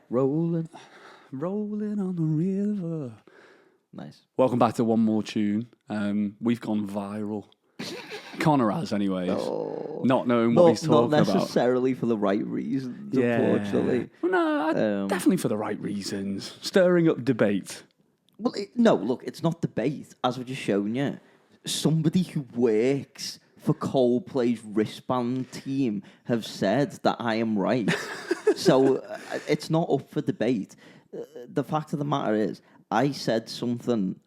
Rolling. Rolling on the river. Nice. Welcome back to One More Tune. We've gone viral. Connor has, anyways. Oh. Not knowing what he's talking Not about. necessarily for the right reasons, unfortunately. Well, no, definitely for the right reasons. Stirring up debate. Well, no, look, it's not debate, as I've just shown you. Somebody who works for Coldplay's wristband team have said that I am right. So it's not up for debate. The fact of the matter is, I said something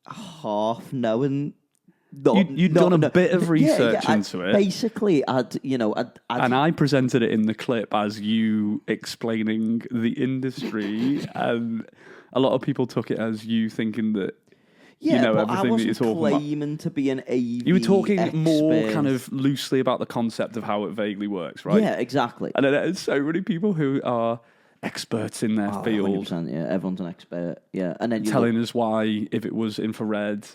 half knowing. You'd done a bit of research into it. Basically, and I presented it in the clip as you explaining the industry, and a lot of people took it as you thinking that you know everything that you're talking about. Claiming to be an AV You were talking expert. more kind of loosely about the concept of how it vaguely works, right? Yeah, exactly. And then there's so many people who are experts in their field. 100%, yeah, everyone's an expert. Yeah, and then telling us why, if it was infrared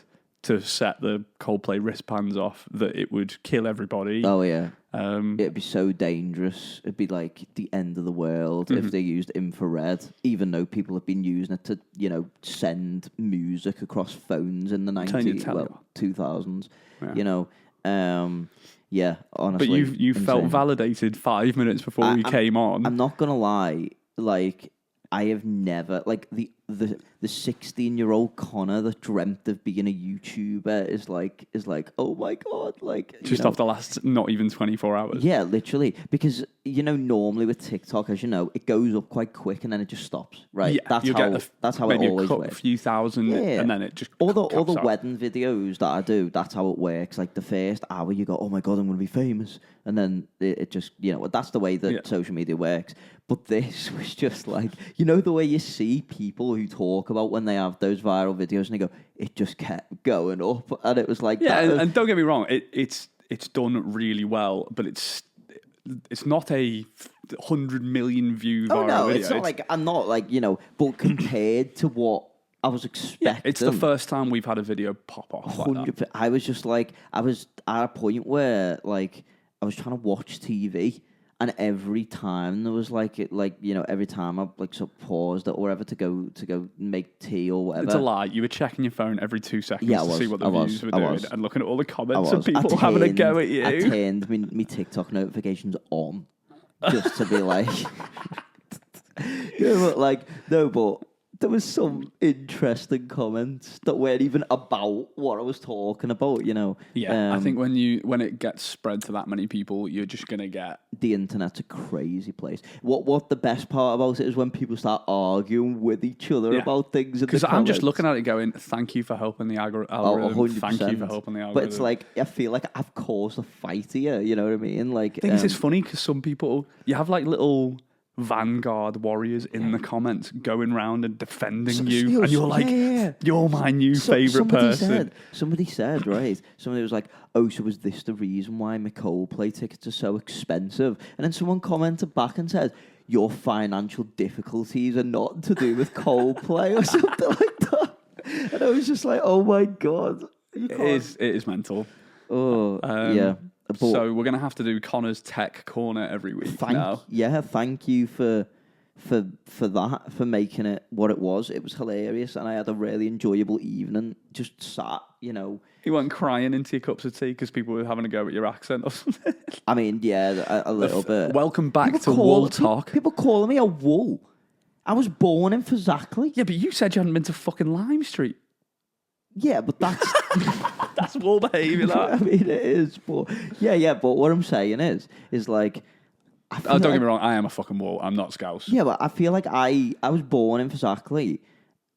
to set the Coldplay wristbands off, that it would kill everybody. Oh yeah, it'd be so dangerous. It'd be like the end of the world if they used infrared. Even though people have been using it to, send music across phones in the 2000s. Yeah. Yeah, honestly. But you felt validated 5 minutes before we came on. I'm not gonna lie, like I have never the 16-year-old Connor that dreamt of being a YouTuber is like, oh my god, just off the last not even 24 hours. Yeah, literally, because normally with TikTok, as you know, it goes up quite quick and then it just stops, right? Yeah, that's how it always works. A few thousand, and then it just all the wedding videos that I do. That's how it works. Like the first hour, you go, oh my god, I'm going to be famous, and then it just that's the way that social media works. But this was just like, the way you see people who talk about when they have those viral videos and they go, it just kept going up. And it was like... and don't get me wrong, it's done really well, but it's not a 100 million view viral video. It's not like... I'm not like, but compared to what I was expecting... Yeah, it's the first time we've had a video pop off like that. I was just like... I was at a point where, like, I was trying to watch TV... And every time there was every time I sort of paused it or whatever to go make tea or whatever. It's a lie. You were checking your phone every 2 seconds to see what the views were doing and looking at all the comments of people having a go at you. I turned my TikTok notifications on just to be like, but there was some interesting comments that weren't even about what I was talking about, Yeah, I think when it gets spread to that many people, you're just going to get... The internet's a crazy place. What the best part about it is when people start arguing with each other about things. Because I'm just looking at it going, thank you for helping the algorithm. 100%. Thank you for helping the algorithm. But it's like, I feel like I've caused a fight here, you know what I mean? Like, I think it's funny because some people, you have like little... Vanguard warriors in the comments going round and defending you, and you're like, you're my new favourite person. Somebody said, right? Somebody was like, oh, so was this the reason why my Coldplay tickets are so expensive? And then someone commented back and said, your financial difficulties are not to do with Coldplay or something like that. And I was just like, oh my god, it is mental. Oh, yeah. So we're going to have to do Connor's Tech Corner every week now. Yeah, thank you for that, for making it what it was. It was hilarious, and I had a really enjoyable evening. Just sat, You weren't crying into your cups of tea because people were having a go at your accent or something? I mean, yeah, a little bit. Welcome back to Wool Talk. People calling me a wool. I was born in Fazakerley. Yeah, but you said you hadn't been to fucking Lime Street. Yeah, but that's... That's wool behaviour, that. I mean, it is, but... Yeah, but what I'm saying is like... Don't get me wrong, I am a fucking wool. I'm not Scouse. Yeah, but I feel like I was born in Fazakerley.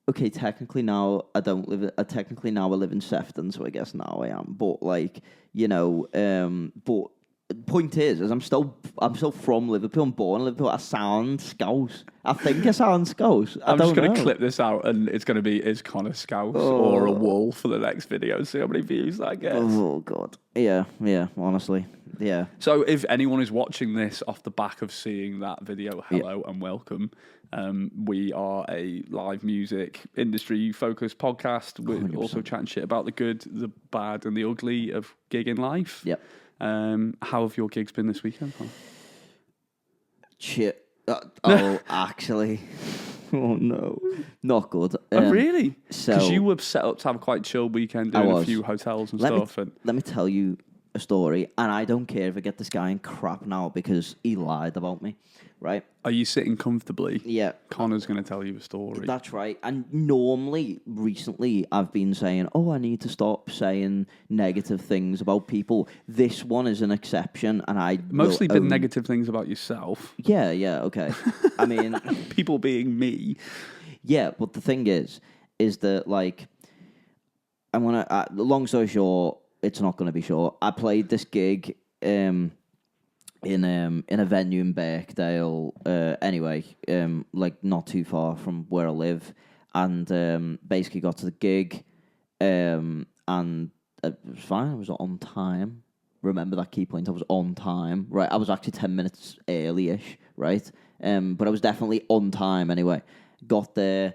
Okay, technically now I don't live... technically now I live in Sefton, so I guess now I am. But, but... The point is I'm still from Liverpool. I'm born in Liverpool. I sound Scouse. I think I sound Scouse. I'm just going to clip this out, and it's going to be is Connor Scouse or a wool for the next video. See how many views that gets. Oh god. Yeah. Honestly, yeah. So if anyone is watching this off the back of seeing that video, hello and welcome. We are a live music industry focused podcast. We're 100%. Also chatting shit about the good, the bad, and the ugly of gigging life. Yep. How have your gigs been this weekend? Shit. Actually. Oh, no. Not good. Really? So Because you were set up to have a quite chill weekend doing a few hotels and stuff. Let me tell you a story, and I don't care if I get this guy in crap now because he lied about me, right? Are you sitting comfortably? Yeah. Connor's going to tell you a story. That's right. And recently, I've been saying, I need to stop saying negative things about people. This one is an exception, and I mostly been negative things about yourself. Yeah, okay. I mean... People being me. Yeah, but the thing is that, like, I'm going to... long story short, it's not going to be short. I played this gig in a venue in Birkdale, like not too far from where I live, and basically got to the gig, and it was fine. I was on time. Remember that key point? I was on time, right? I was actually 10 minutes early-ish, right? But I was definitely on time anyway. Get there,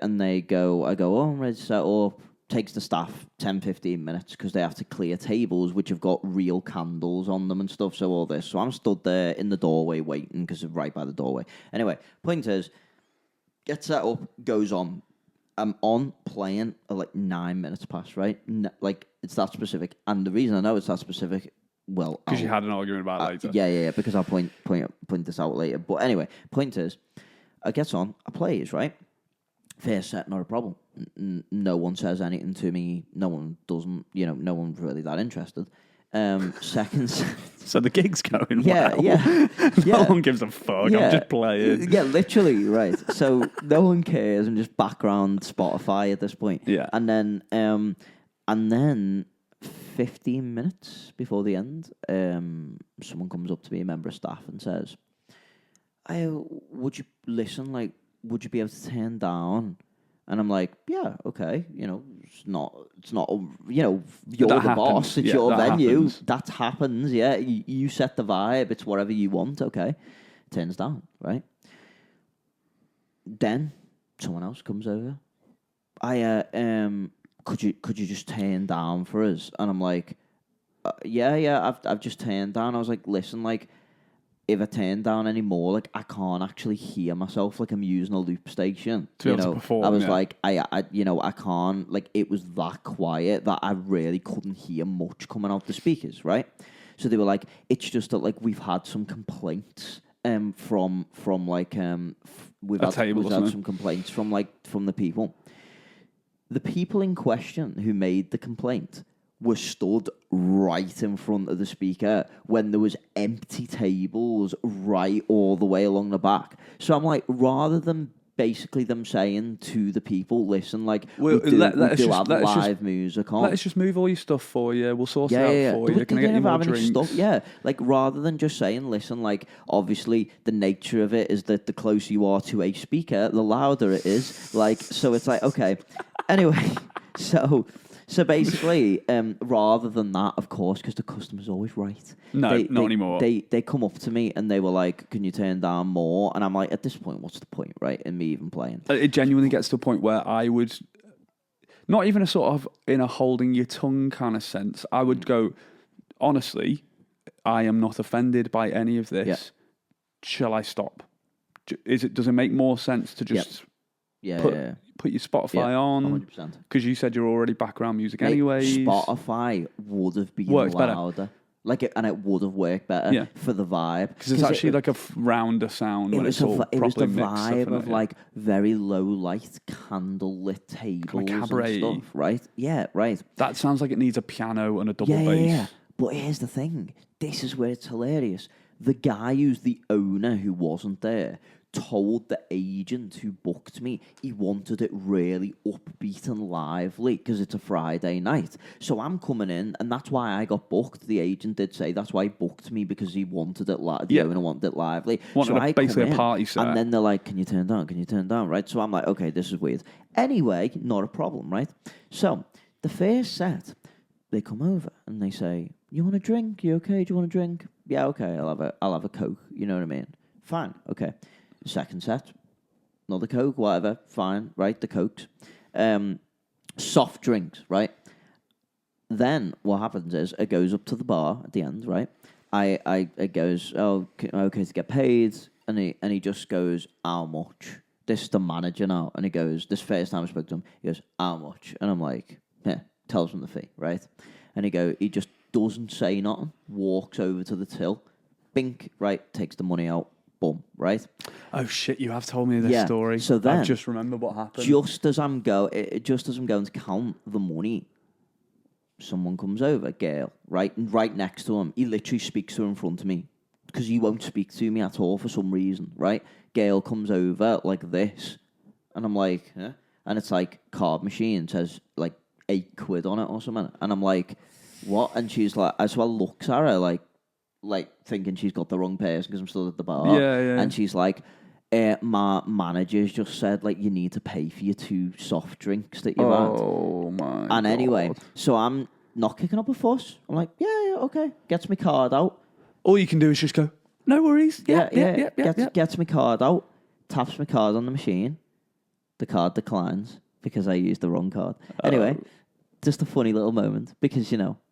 and I go, I'm ready to set up. Takes the staff 10-15 minutes because they have to clear tables which have got real candles on them and stuff. So all this. So I'm stood there in the doorway waiting because it's right by the doorway. Anyway, point is, get set up, goes on. I'm on playing at like 9 minutes past, right? Like, it's that specific. And the reason I know it's that specific, well... Because you had an argument about it later. Yeah, because I'll point this out later. But anyway, point is, I get on, I plays, right? First set, not a problem. No one says anything to me. No one doesn't. No one's really that interested. Second set. So the gig's going well. Yeah. No one gives a fuck. Yeah. I'm just playing. Yeah, literally, right. So no one cares. I'm just background Spotify at this point. Yeah. And then 15 minutes before the end, someone comes up to me, a member of staff, and says, would you listen, like, would you be able to turn down? And I'm like, yeah, okay. It's not. You're the boss. It's your venue. That happens. Yeah, you set the vibe. It's whatever you want. Okay, turns down. Right. Then someone else comes over. Could you just turn down for us? And I'm like, yeah. I've just turned down. I was like, listen, like, if I turn down any more, like, I can't actually hear myself, like I'm using a loop station. To be able to perform, I was like, I can't, like, it was that quiet that I really couldn't hear much coming out the speakers, right? So they were like, it's just that, like, we've had some complaints from we've had some complaints from the people. The people in question who made the complaint were stood right in front of the speaker when there was empty tables right all the way along the back. So I'm like, rather than basically them saying to the people, listen, like, we do have live music on. Let's just move all your stuff for you. We'll sort it out for you. Can I get you more drinks? Stuff? Yeah, like, rather than just saying, listen, like, obviously the nature of it is that the closer you are to a speaker, the louder it is. Like, so it's like, okay. Anyway, So basically, rather than that, of course, because the customer's always right. No, not anymore. They come up to me and they were like, can you turn down more? And I'm like, at this point, what's the point, right, in me even playing? It genuinely gets to a point where I would, not even a sort of in a holding your tongue kind of sense, I would go, honestly, I am not offended by any of this. Yeah. Shall I stop? Does it make more sense to just... Put your Spotify on 100%. Because you said you're already background music anyway. Spotify would have been louder, and it would have worked better for the vibe because it's actually like a rounder sound. It was the vibe of like very low light, candle lit tables and stuff, right? Yeah, right. That sounds like it needs a piano and a double bass. Yeah. But here's the thing: this is where it's hilarious. The guy who's the owner who wasn't there told the agent who booked me he wanted it really upbeat and lively because it's a Friday night. So I'm coming in, and that's why I got booked. The agent did say that's why he booked me, because he wanted it the owner wanted it lively. Basically a party set. And then they're like, can you turn down, right? So I'm like, okay, this is weird. Anyway, not a problem, right? So the first set, they come over and they say, you want a drink? You okay? Do you want a drink? Yeah, okay, I'll have a Coke. You know what I mean? Fine, okay. Second set, another Coke, whatever, fine, right, the Cokes. Soft drinks, right? Then what happens is it goes up to the bar at the end, right? It goes, okay to get paid. And he just goes, how much? This is the manager now. And he goes, this first time I spoke to him, he goes, how much? And I'm like, yeah, tells him the fee, right? And he just doesn't say nothing, walks over to the till, bink, right, takes the money out, boom, right? Oh shit, you have told me this story. So then, I just remember what happened. Just as I'm going to count the money, someone comes over, girl, right next to him. He literally speaks to her in front of me because he won't speak to me at all for some reason, right? Gail comes over like this, and I'm like, huh? And it's like card machine, says like £8 on it or something, and I'm like, what? And she's like, so I looks at her like thinking she's got the wrong person because I'm still at the bar, yeah. And she's like, my manager's just said like you need to pay for your 2 soft drinks that you've had. Oh my! And anyway, God. so I'm not kicking up a fuss. I'm like, yeah, okay. Gets my card out. All you can do is just go, no worries. Yeah. Gets my card out, taps my card on the machine. The card declines because I used the wrong card. Anyway, just a funny little moment because,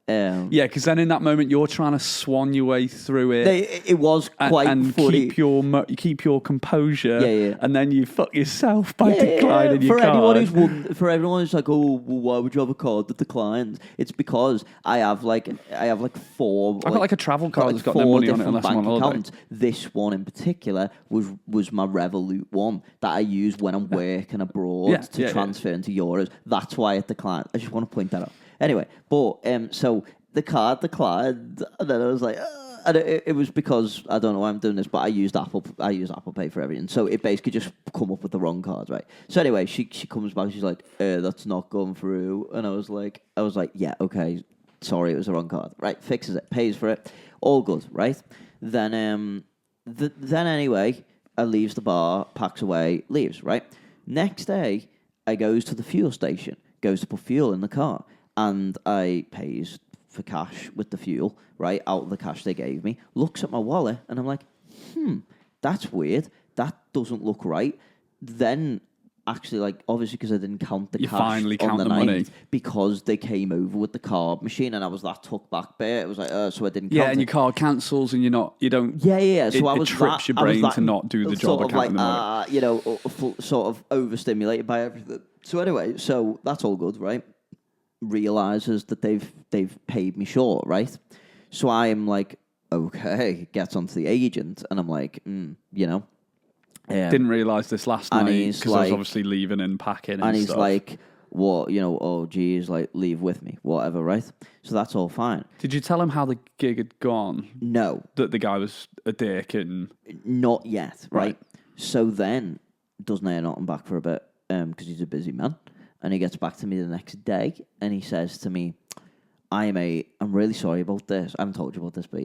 yeah, because then in that moment you're trying to swan your way through it. It was quite and funny. keep your composure. Yeah. And then you fuck yourself by declining your card. For everyone who's like, oh, well, why would you have a card that declines? It's because I have 4. I've got like a travel card that's got no 4 money on it different unless I'm on bank holiday. accounts. This one in particular was my Revolut one that I use when I'm working abroad to transfer into euros. That's why it declined. I just want to point that out. Anyway, but so the card declined, and then I was like, and it was because I don't know why I'm doing this, but I use Apple Pay for everything, so it basically just come up with the wrong card, right? So anyway, she comes back, she's like, that's not going through, and I was like, yeah, okay, sorry, it was the wrong card, right? Fixes it, pays for it, all good, right? Then then anyway, I leaves the bar, packs away, leaves, right? Next day, I goes to the fuel station, goes to put fuel in the car. And I pays for cash with the fuel, right, out of the cash they gave me, looks at my wallet, and I'm like, that's weird. That doesn't look right. Then, actually, like, obviously, because I didn't count the cash finally on count the the night, money. because they came over with the card machine, and I was that took back bit. It was like, so I didn't count and it. your card cancels, and you don't. Yeah. So I was trips your brain to not do the job. Sort of like, sort of overstimulated by everything. So anyway, so that's all good, right? Realizes that they've paid me short, right? So I am like, okay, gets onto the agent, and I'm like, Didn't realise this last night because I was obviously leaving and packing and he's stuff. like, what, oh geez, like leave with me, whatever, right? So that's all fine. Did you tell him how the gig had gone? No, That the guy was a dick and not yet, right? So then doesn't hear nothing back for a bit because he's a busy man. And he gets back to me the next day, and he says to me, I'm really sorry about this. I haven't told you about this, but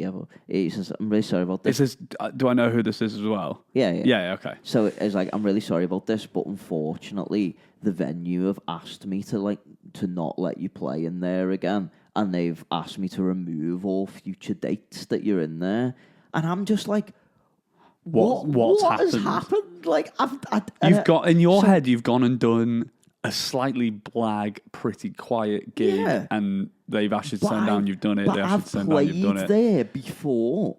he says, I'm really sorry about this. Do I know who this is as well? Yeah. Yeah, okay. So it's like, I'm really sorry about this, but unfortunately, the venue have asked me to not let you play in there again, and they've asked me to remove all future dates that you're in there. And I'm just like, what has happened? Like, in your head, you've gone and done a slightly blag, pretty quiet gig, and they've asked you to turn down, you've done it. They asked you to turn down, you've done it. I've played there before,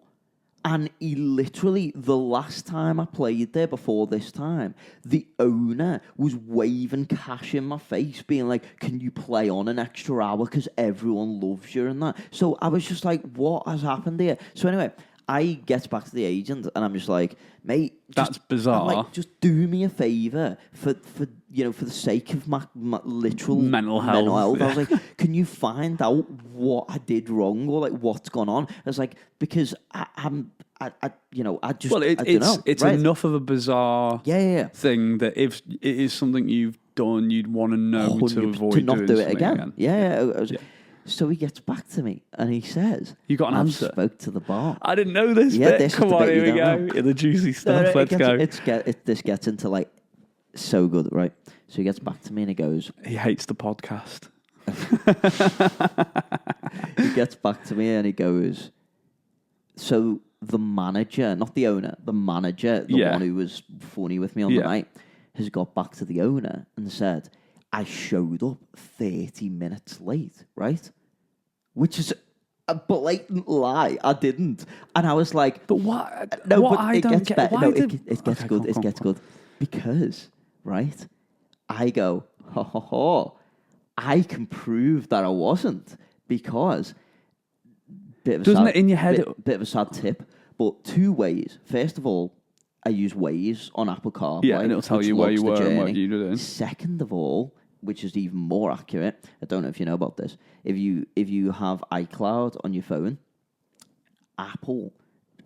and he literally, the last time I played there before this time, the owner was waving cash in my face, being like, can you play on an extra hour because everyone loves you and that. So I was just like, what has happened here? So anyway, I get back to the agent, and I'm just like, mate, that's bizarre. I'm like, just do me a favour for the sake of my literal mental health. I was like, can you find out what I did wrong or like what's gone on? I was like, because I just it's right? enough of a bizarre thing that if it is something you've done, you'd want to know to avoid to not doing do it again. Yeah. So he gets back to me and he says, "You got an answer?" I spoke to the bar. I didn't know this bit. Come on, here we go. The juicy stuff. Let's go. This gets into like so good, right? So he gets back to me and he goes, he hates the podcast. He gets back to me and he goes, so the manager, not the owner, the manager, the one who was funny with me on the night, has got back to the owner and said, I showed up 30 minutes late, right? Which is a blatant lie. I didn't. And I was like... But what? No, what but I it don't gets get. better. Why No, did, it gets okay, good. come It on, gets come on. good. Because, right, I go, ho, ho, ho. I can prove that I wasn't. Because, bit of a Doesn't sad, it in your head? bit of a sad tip, but 2 ways. First of all, I use Waze on Apple CarPlay. Yeah, and it'll tell which you where logs you the were and what journey. you were doing. Second of all, which is even more accurate, I don't know if you know about this. If you have iCloud on your phone, Apple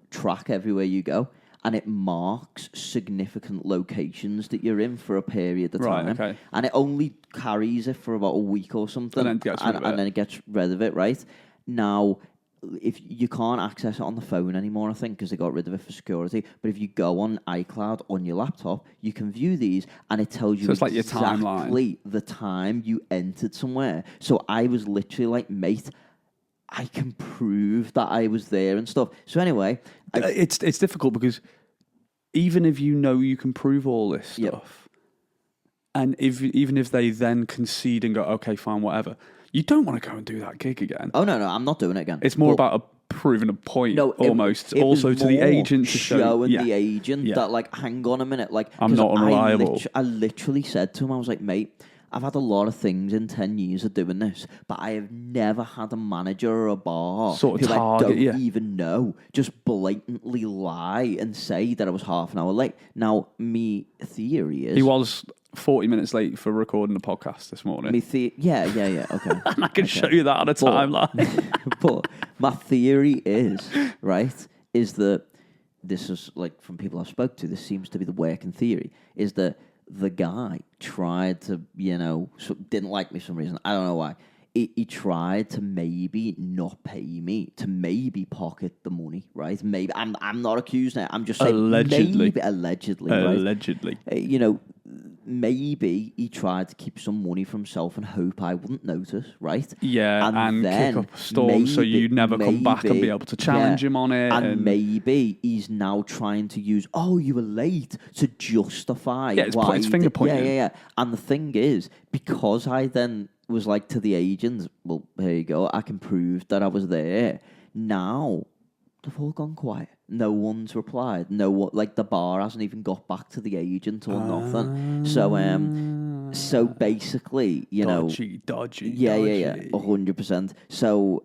track everywhere you go, and it marks significant locations that you're in for a period of Right, time. okay. And it only carries it for about a week or something. And then gets rid of it. And then it gets rid of it, right? Now, if you can't access it on the phone anymore, I think, because they got rid of it for security. But if you go on iCloud on your laptop, you can view these, and it tells you So it's like your timeline. exactly the time you entered somewhere. So I was literally like, mate, I can prove that I was there and stuff. So anyway, It's difficult because even if you know you can prove all this stuff, and even if they then concede and go, okay, fine, whatever, you don't want to go and do that gig again. oh no, I'm not doing it again. It's more about proving a point, almost. It also was to the more agent to show showing the agent that, like, hang on a minute, like, I'm not unreliable. I literally said to him, I was like, mate, I've had a lot of things in 10 years of doing this, but I have never had a manager or a bar Sort of who target, I don't even know just blatantly lie and say that I was half an hour late. Now, me theory is... He was 40 minutes late for recording the podcast this morning. Yeah, okay. And I can show you that on a timeline. But my theory is, right, is that this is, like, from people I've spoke to, this seems to be the working theory, is that the guy tried to, didn't like me for some reason. I don't know why. He tried to maybe not pay me, to maybe pocket the money, right? Maybe. I'm not accusing it. I'm just saying Allegedly. Allegedly, right? Allegedly. Maybe he tried to keep some money for himself and hope I wouldn't notice, right? Yeah, and kick up a storm so you'd never come back and be able to challenge him on it. And maybe he's now trying to use, you were late, to justify why. It's finger pointing. Yeah. And the thing is, because I then was like to the agents, well, here you go, I can prove that I was there. Now, they've all gone quiet. No one's replied. No one, like, the bar hasn't even got back to the agent or nothing. So basically, Dodgy. Yeah, 100%. So,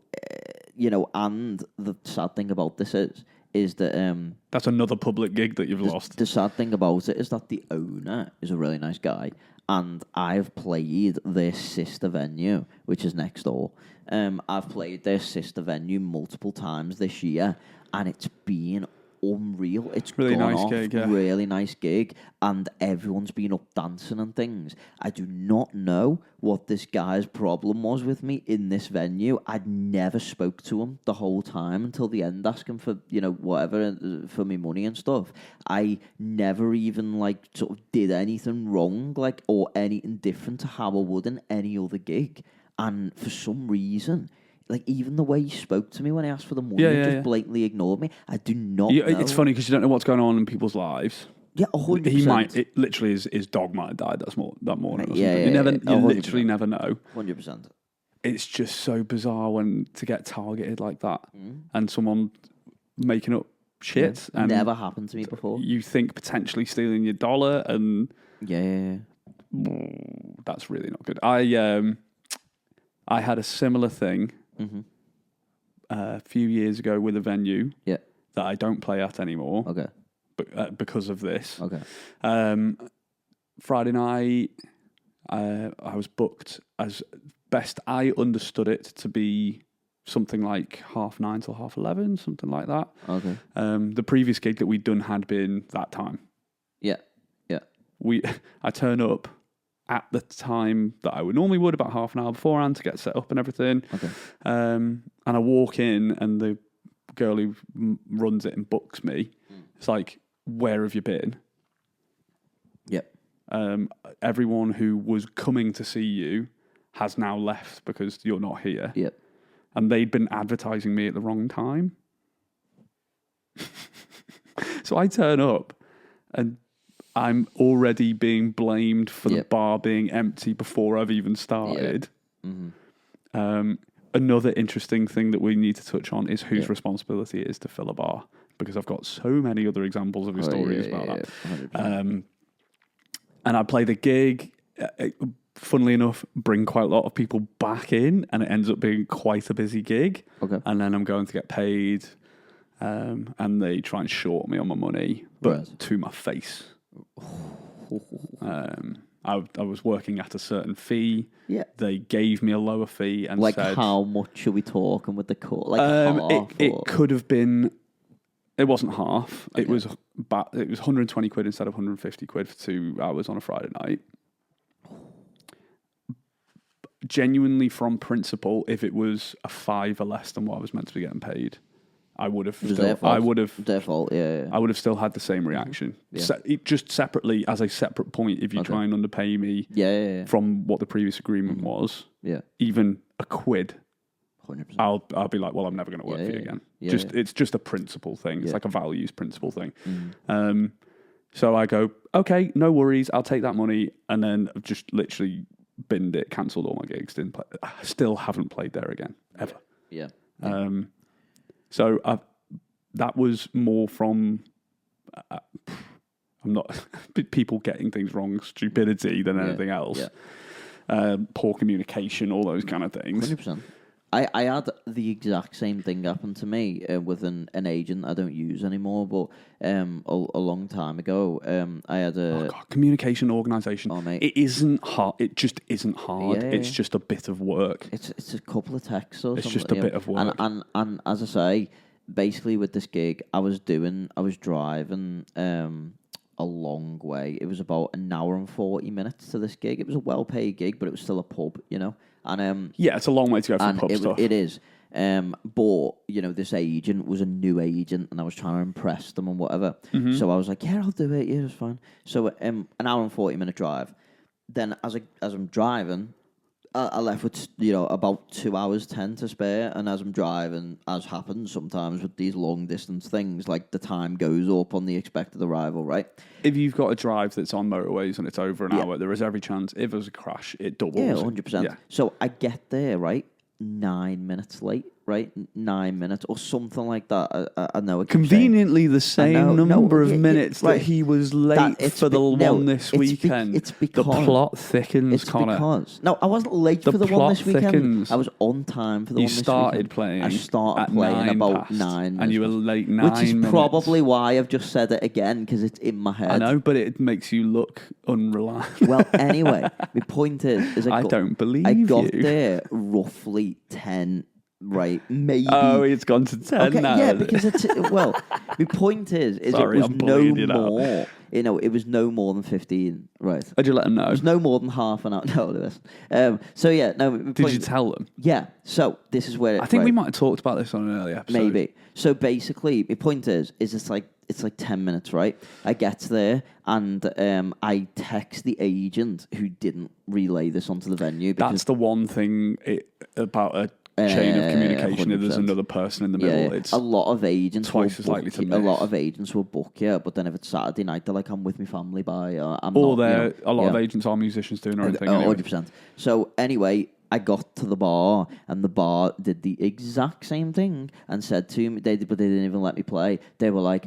and the sad thing about this is that that's another public gig that you've lost. The sad thing about it is that the owner is a really nice guy, and I've played their sister venue, which is next door. I've played their sister venue multiple times this year, and it's been unreal. It's really gone nice off, gig, yeah. Really nice gig, and everyone's been up dancing and things. I do not know what this guy's problem was with me in this venue. I'd never spoke to him the whole time until the end, asking for, whatever, for me money and stuff. I never even, like, sort of did anything wrong, like, or anything different to how I would in any other gig. And for some reason, like, even the way he spoke to me when I asked for the money, just blatantly ignored me. I do not know. It's funny because you don't know what's going on in people's lives. Yeah, 100%. He might, it literally, his dog might have died that morning or something. You literally never know. 100%. It's just so bizarre to get targeted like that and someone making up shit. Yeah. And never happened to me before. You think potentially stealing your dollar and... Yeah. That's really not good. I had a similar thing a few years ago with a venue that I don't play at anymore. Okay. Because of this. Okay. Friday night, I was booked as best I understood it to be something like 9:30 till 11:30, something like that. Okay. The previous gig that we'd done had been that time. Yeah. I turn up at the time that I normally would, about half an hour beforehand to get set up and everything. Okay. And I walk in and the girl who runs it and books me, it's like, where have you been? Yep. Everyone who was coming to see you has now left because you're not here. Yep. And they'd been advertising me at the wrong time. So I turn up and I'm already being blamed for the bar being empty before I've even started. Yep. Mm-hmm. another interesting thing that we need to touch on is whose responsibility it is to fill a bar, because I've got so many other examples of stories about that. 100%. And I play the gig, funnily enough, bring quite a lot of people back in, and it ends up being quite a busy gig. Okay. And then I'm going to get paid, and they try and short me on my money, but to my face. I was working at a certain fee. Yeah. They gave me a lower fee and like said, how much are we talking with the cut? Like half? It could have been. It wasn't half. Okay. It was 120 quid instead of 150 quid for 2 hours on a Friday night. Genuinely, from principle, if it was a fiver less than what I was meant to be getting paid, I would have. I would have. Their fault. Yeah. I would have still had the same reaction. Just separately, as a separate point. If you try and underpay me, from what the previous agreement was, even a quid, 100%. I'll be like, well, I'm never going to work for you again. It's just a principle thing. It's like a values principle thing. So I go, okay, no worries. I'll take that money, and then I've just literally binned it, cancelled all my gigs. Didn't play. I still haven't played there again ever. Yeah. So that was more from I'm not people getting things wrong, stupidity than anything else. Poor communication, all those kind of things. 100%. I had the exact same thing happen to me with an agent I don't use anymore, but a long time ago, I had a communication organisation. Oh, mate. It isn't hard. It just isn't hard. It's just a bit of work. It's a couple of texts or something. It's just a bit of work. And as I say, basically with this gig, I was driving a long way. It was about an hour and 40 minutes to this gig. It was a well-paid gig, but it was still a pub, you know. And it's a long way to go for pub stuff. It is. But this agent was a new agent, and I was trying to impress them and whatever. So I was like, "Yeah, I'll do it. Yeah, it's fine." So an hour and 40-minute drive. Then as I'm driving, I left with about 2 hours 10 to spare, and as I'm driving, as happens sometimes with these long distance things, like the time goes up on the expected arrival, right? If you've got a drive that's on motorways and it's over an hour, there is every chance if there's a crash, it doubles. Yeah, 100%. Yeah. So I get there, right? 9 minutes late, right? 9 minutes or something like that. I know it. Conveniently the same number of minutes that he was late for the one this weekend. It's because the plot thickens, it's Connor. Because I wasn't late for the one this weekend. Thickens. I was on time for the one this weekend. I started playing about 9 minutes. And you were late 9 minutes. Which is probably why I've just said it again, because it's in my head. I know, but it makes you look unreliable. Well, anyway, my point is I don't believe you. I got there roughly 10. Right, maybe. Oh, it's gone to 10 now. Yeah, because my point is Sorry, it was no more. It was no more than 15. Right. Did you let them know? It was no more than half an hour. No, listen. So yeah, no. Did you tell them? Yeah. So this is where I think we might have talked about this on an earlier episode. Maybe. So basically, my point is it's like 10 minutes, right? I get there and I text the agent who didn't relay this onto the venue. That's the one thing about a chain of communication. 100%. If there's another person in the middle, it's a lot of agents twice as likely to miss. A lot of agents will book you, but then if it's Saturday night, they're like, "I'm with my family by." A lot of agents are musicians doing their own thing. 100%. So anyway, I got to the bar, and the bar did the exact same thing and said to me, but they didn't even let me play. They were like,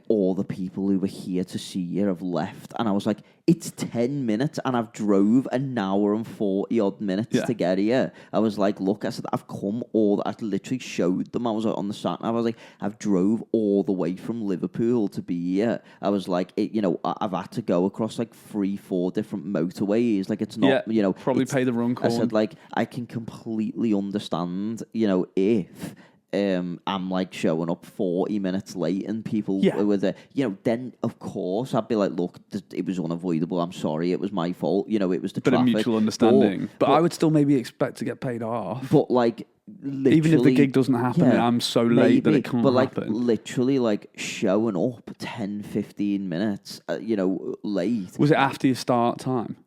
all the people who were here to see you have left. And I was like, it's 10 minutes, and I've drove an hour and 40-odd minutes to get here. I was like, look, I said, I've come I literally showed them. I was on the sat, and I was like, I've drove all the way from Liverpool to be here. I was like, I've had to go across like 3-4 different motorways. Like, it's not, probably pay the run call. I said, like, I can completely understand, if I'm like showing up 40 minutes late and people were there, then of course I'd be like, look, it was unavoidable. I'm sorry, it was my fault. It was the traffic. But a mutual understanding. But I would still maybe expect to get paid off. But like, literally, even if the gig doesn't happen, I'm so late that it can't happen. But like, literally, like showing up 10-15 minutes, late. Was it after your start time?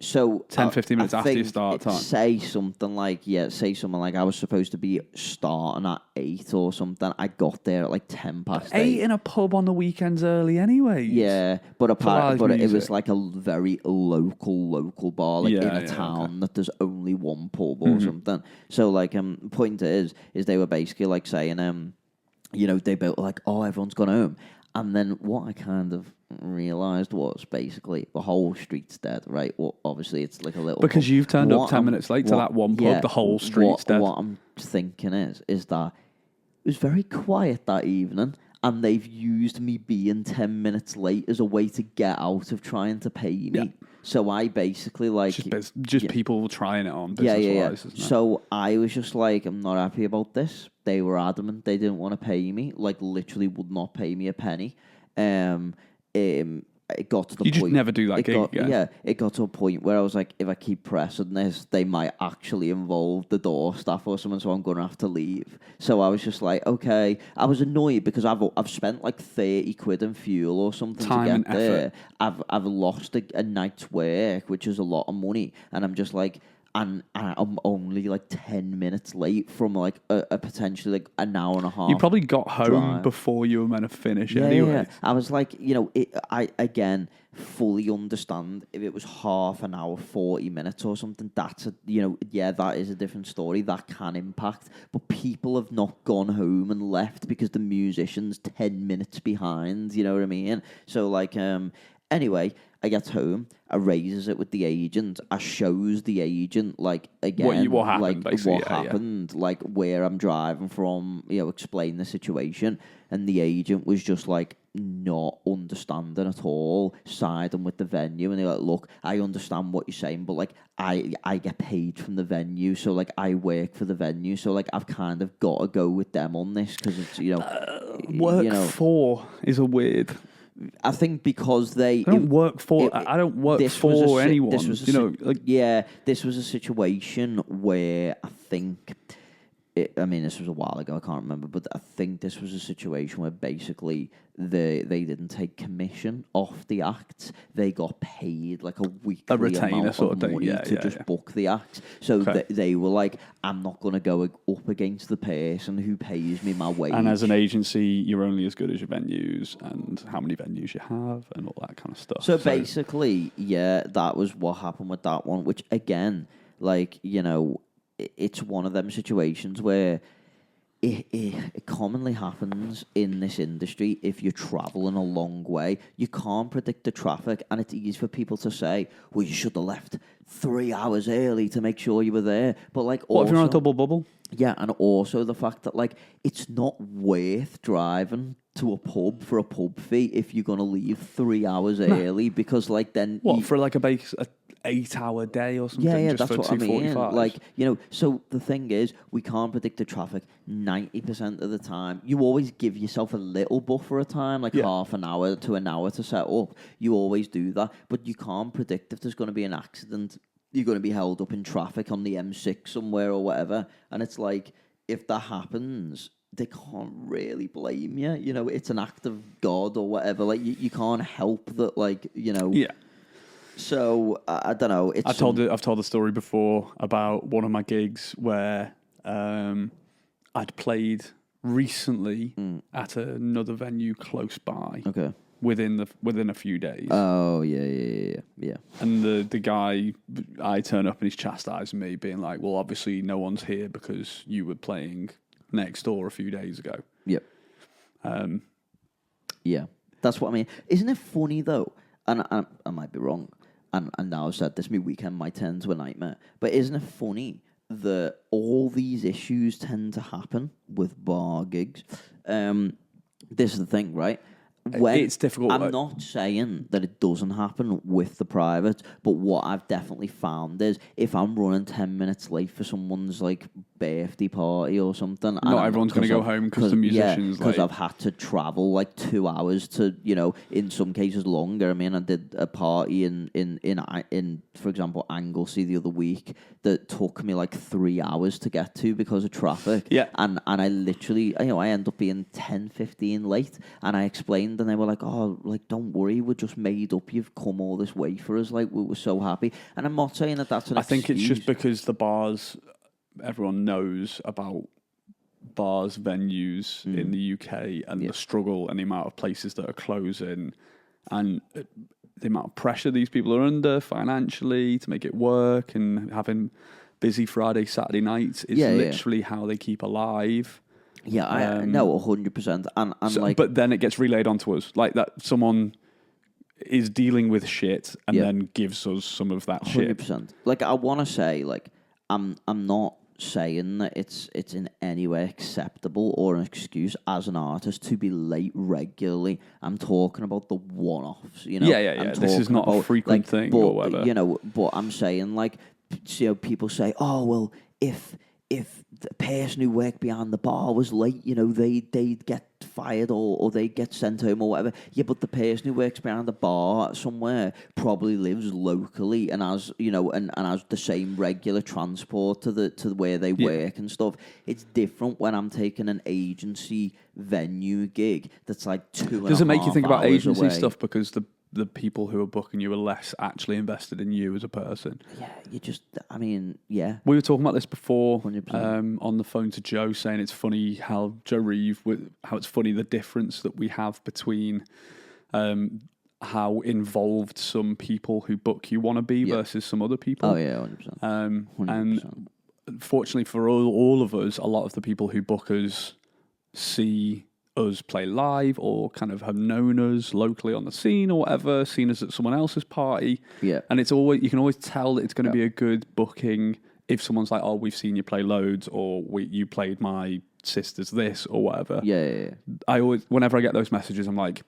So 10, 15 minutes I after your think start time. Say something like I was supposed to be starting at 8 or something. I got there at like 10 past 8. 8 in a pub on the weekends early anyway. Yeah, but live it was music. like a very local bar, like in a town that there's only one pub or something. So like point is they were basically like saying they built like, oh, everyone's gone home. And then what I kind of realised was basically the whole street's dead, right? Well, obviously it's like a little... Because you've turned up 10 minutes late to that one pub, yeah, the whole street's dead. What I'm thinking is that it was very quiet that evening, and they've used me being 10 minutes late as a way to get out of trying to pay me. Yeah. So I basically like... Just people trying it on Yeah. business-wise, isn't it? So I was just like, I'm not happy about this. They were adamant they didn't want to pay me, like literally would not pay me a penny. It got to the point... You just never do that gig again. Yeah, it got to a point where I was like, if I keep pressing this, they might actually involve the door staff or something, so I'm going to have to leave. So I was just like, okay. I was annoyed because I've spent like 30 quid in fuel or something Time to and get there. effort. I've lost a night's work, which is a lot of money, and I'm just like... And I'm only like 10 minutes late from like a potentially like an hour and a half. You probably got home drive. before you were meant to finish anyway. Yeah. I was like, I again fully understand if it was half an hour, 40 minutes or something. That's that is a different story. That can impact. But people have not gone home and left because the musician's 10 minutes behind. You know what I mean? So like, anyway, I get home, I raises it with the agent, I shows the agent, like, again, what happened, like, basically, what happened, like, where I'm driving from, explain the situation, and the agent was just, like, not understanding at all, siding with the venue, and they're like, look, I understand what you're saying, but, like, I get paid from the venue, so, like, I work for the venue, so, like, I've kind of got to go with them on this, because it's, Work for is a weird... I think because I don't work for anyone. This was this was a situation where I think... this was a while ago, I can't remember, but I think this was a situation where basically they didn't take commission off the acts. They got paid like a weekly retainer amount sort of of money thing. to just book the acts. So they were like, I'm not going to go up against the person who pays me my wage. And as an agency, you're only as good as your venues and how many venues you have and all that kind of stuff. So basically, that was what happened with that one, which again, like, it's one of them situations where it commonly happens in this industry. If you're travelling a long way, you can't predict the traffic, and it's easy for people to say, well, you should have left 3 hours early to make sure you were there. But like, what if you're on a double bubble? Yeah, and also the fact that like it's not worth driving to a pub for a pub fee if you're gonna leave 3 hours early, because like then for like a 8-hour day or something? Yeah, just that's for what I mean. 2:45? Like, so the thing is, we can't predict the traffic 90% of the time. You always give yourself a little buffer of time, like half an hour to an hour to set up. You always do that, but you can't predict if there's going to be an accident. You're going to be held up in traffic on the M6 somewhere or whatever. And it's like, if that happens, they can't really blame you. It's an act of God or whatever. Like, you can't help that, like, Yeah. So I don't know. I've told the story before about one of my gigs where I'd played recently at another venue close by. Okay. Within a few days. Oh yeah. And the guy, I turn up and he's chastising me, being like, "Well, obviously no one's here because you were playing next door a few days ago." Yep. Yeah, that's what I mean. Isn't it funny though? And I might be wrong. And now I've said this, my weekend might turn to a nightmare. But isn't it funny that all these issues tend to happen with bar gigs? This is the thing, right? It's difficult. I'm not saying that it doesn't happen with the private, but what I've definitely found is if I'm running 10 minutes late for someone's like birthday party or something, not everyone's going to go home because the musician's because I've had to travel like 2 hours to, in some cases longer. I mean, I did a party in for example, Anglesey the other week that took me like 3 hours to get to because of traffic. Yeah, and I literally, I end up being 10, 15 late, and I explained signed, and they were like, "Oh, like don't worry, we're just made up. You've come all this way for us. Like we were so happy." And I'm not saying that that's an excuse. I think it's just because the bars, everyone knows about bars, venues in the UK, and the struggle and the amount of places that are closing, and the amount of pressure these people are under financially to make it work, and having busy Friday, Saturday nights is literally how they keep alive. Yeah, I know 100%. And So, like, but then it gets relayed onto us, like that someone is dealing with shit and then gives us some of that 100%. shit. Like, I want to say, like, I'm not saying that it's in any way acceptable or an excuse as an artist to be late regularly. I'm talking about the one-offs, you know. Yeah. This is not a frequent thing but, or whatever. You know, but I'm saying, like, you know, people say, "Oh, well, if the person who worked behind the bar was late, you know, they'd get fired or they'd get sent home or whatever." Yeah, but the person who works behind the bar somewhere probably lives locally and has, you know, and has the same regular transport to where they work and stuff. It's different when I'm taking an agency venue gig that's like 2.5 Does it make you think about hours agency away. stuff because the people who are booking you are less actually invested in you as a person? Yeah, you just, I mean, yeah. We were talking about this before 100%. on the phone to Joe, saying it's funny how Joe Reeve, how it's funny the difference that we have between how involved some people who book you want to be versus some other people. Oh yeah, 100%. 100%. And fortunately for all of us, a lot of the people who book us see us play live or kind of have known us locally on the scene or whatever, seen us at someone else's party. Yeah. And it's always, you can always tell that it's going to be a good booking if someone's like, "Oh, we've seen you play loads," or you played my sister's this or whatever. Yeah. I always, whenever I get those messages, I'm like,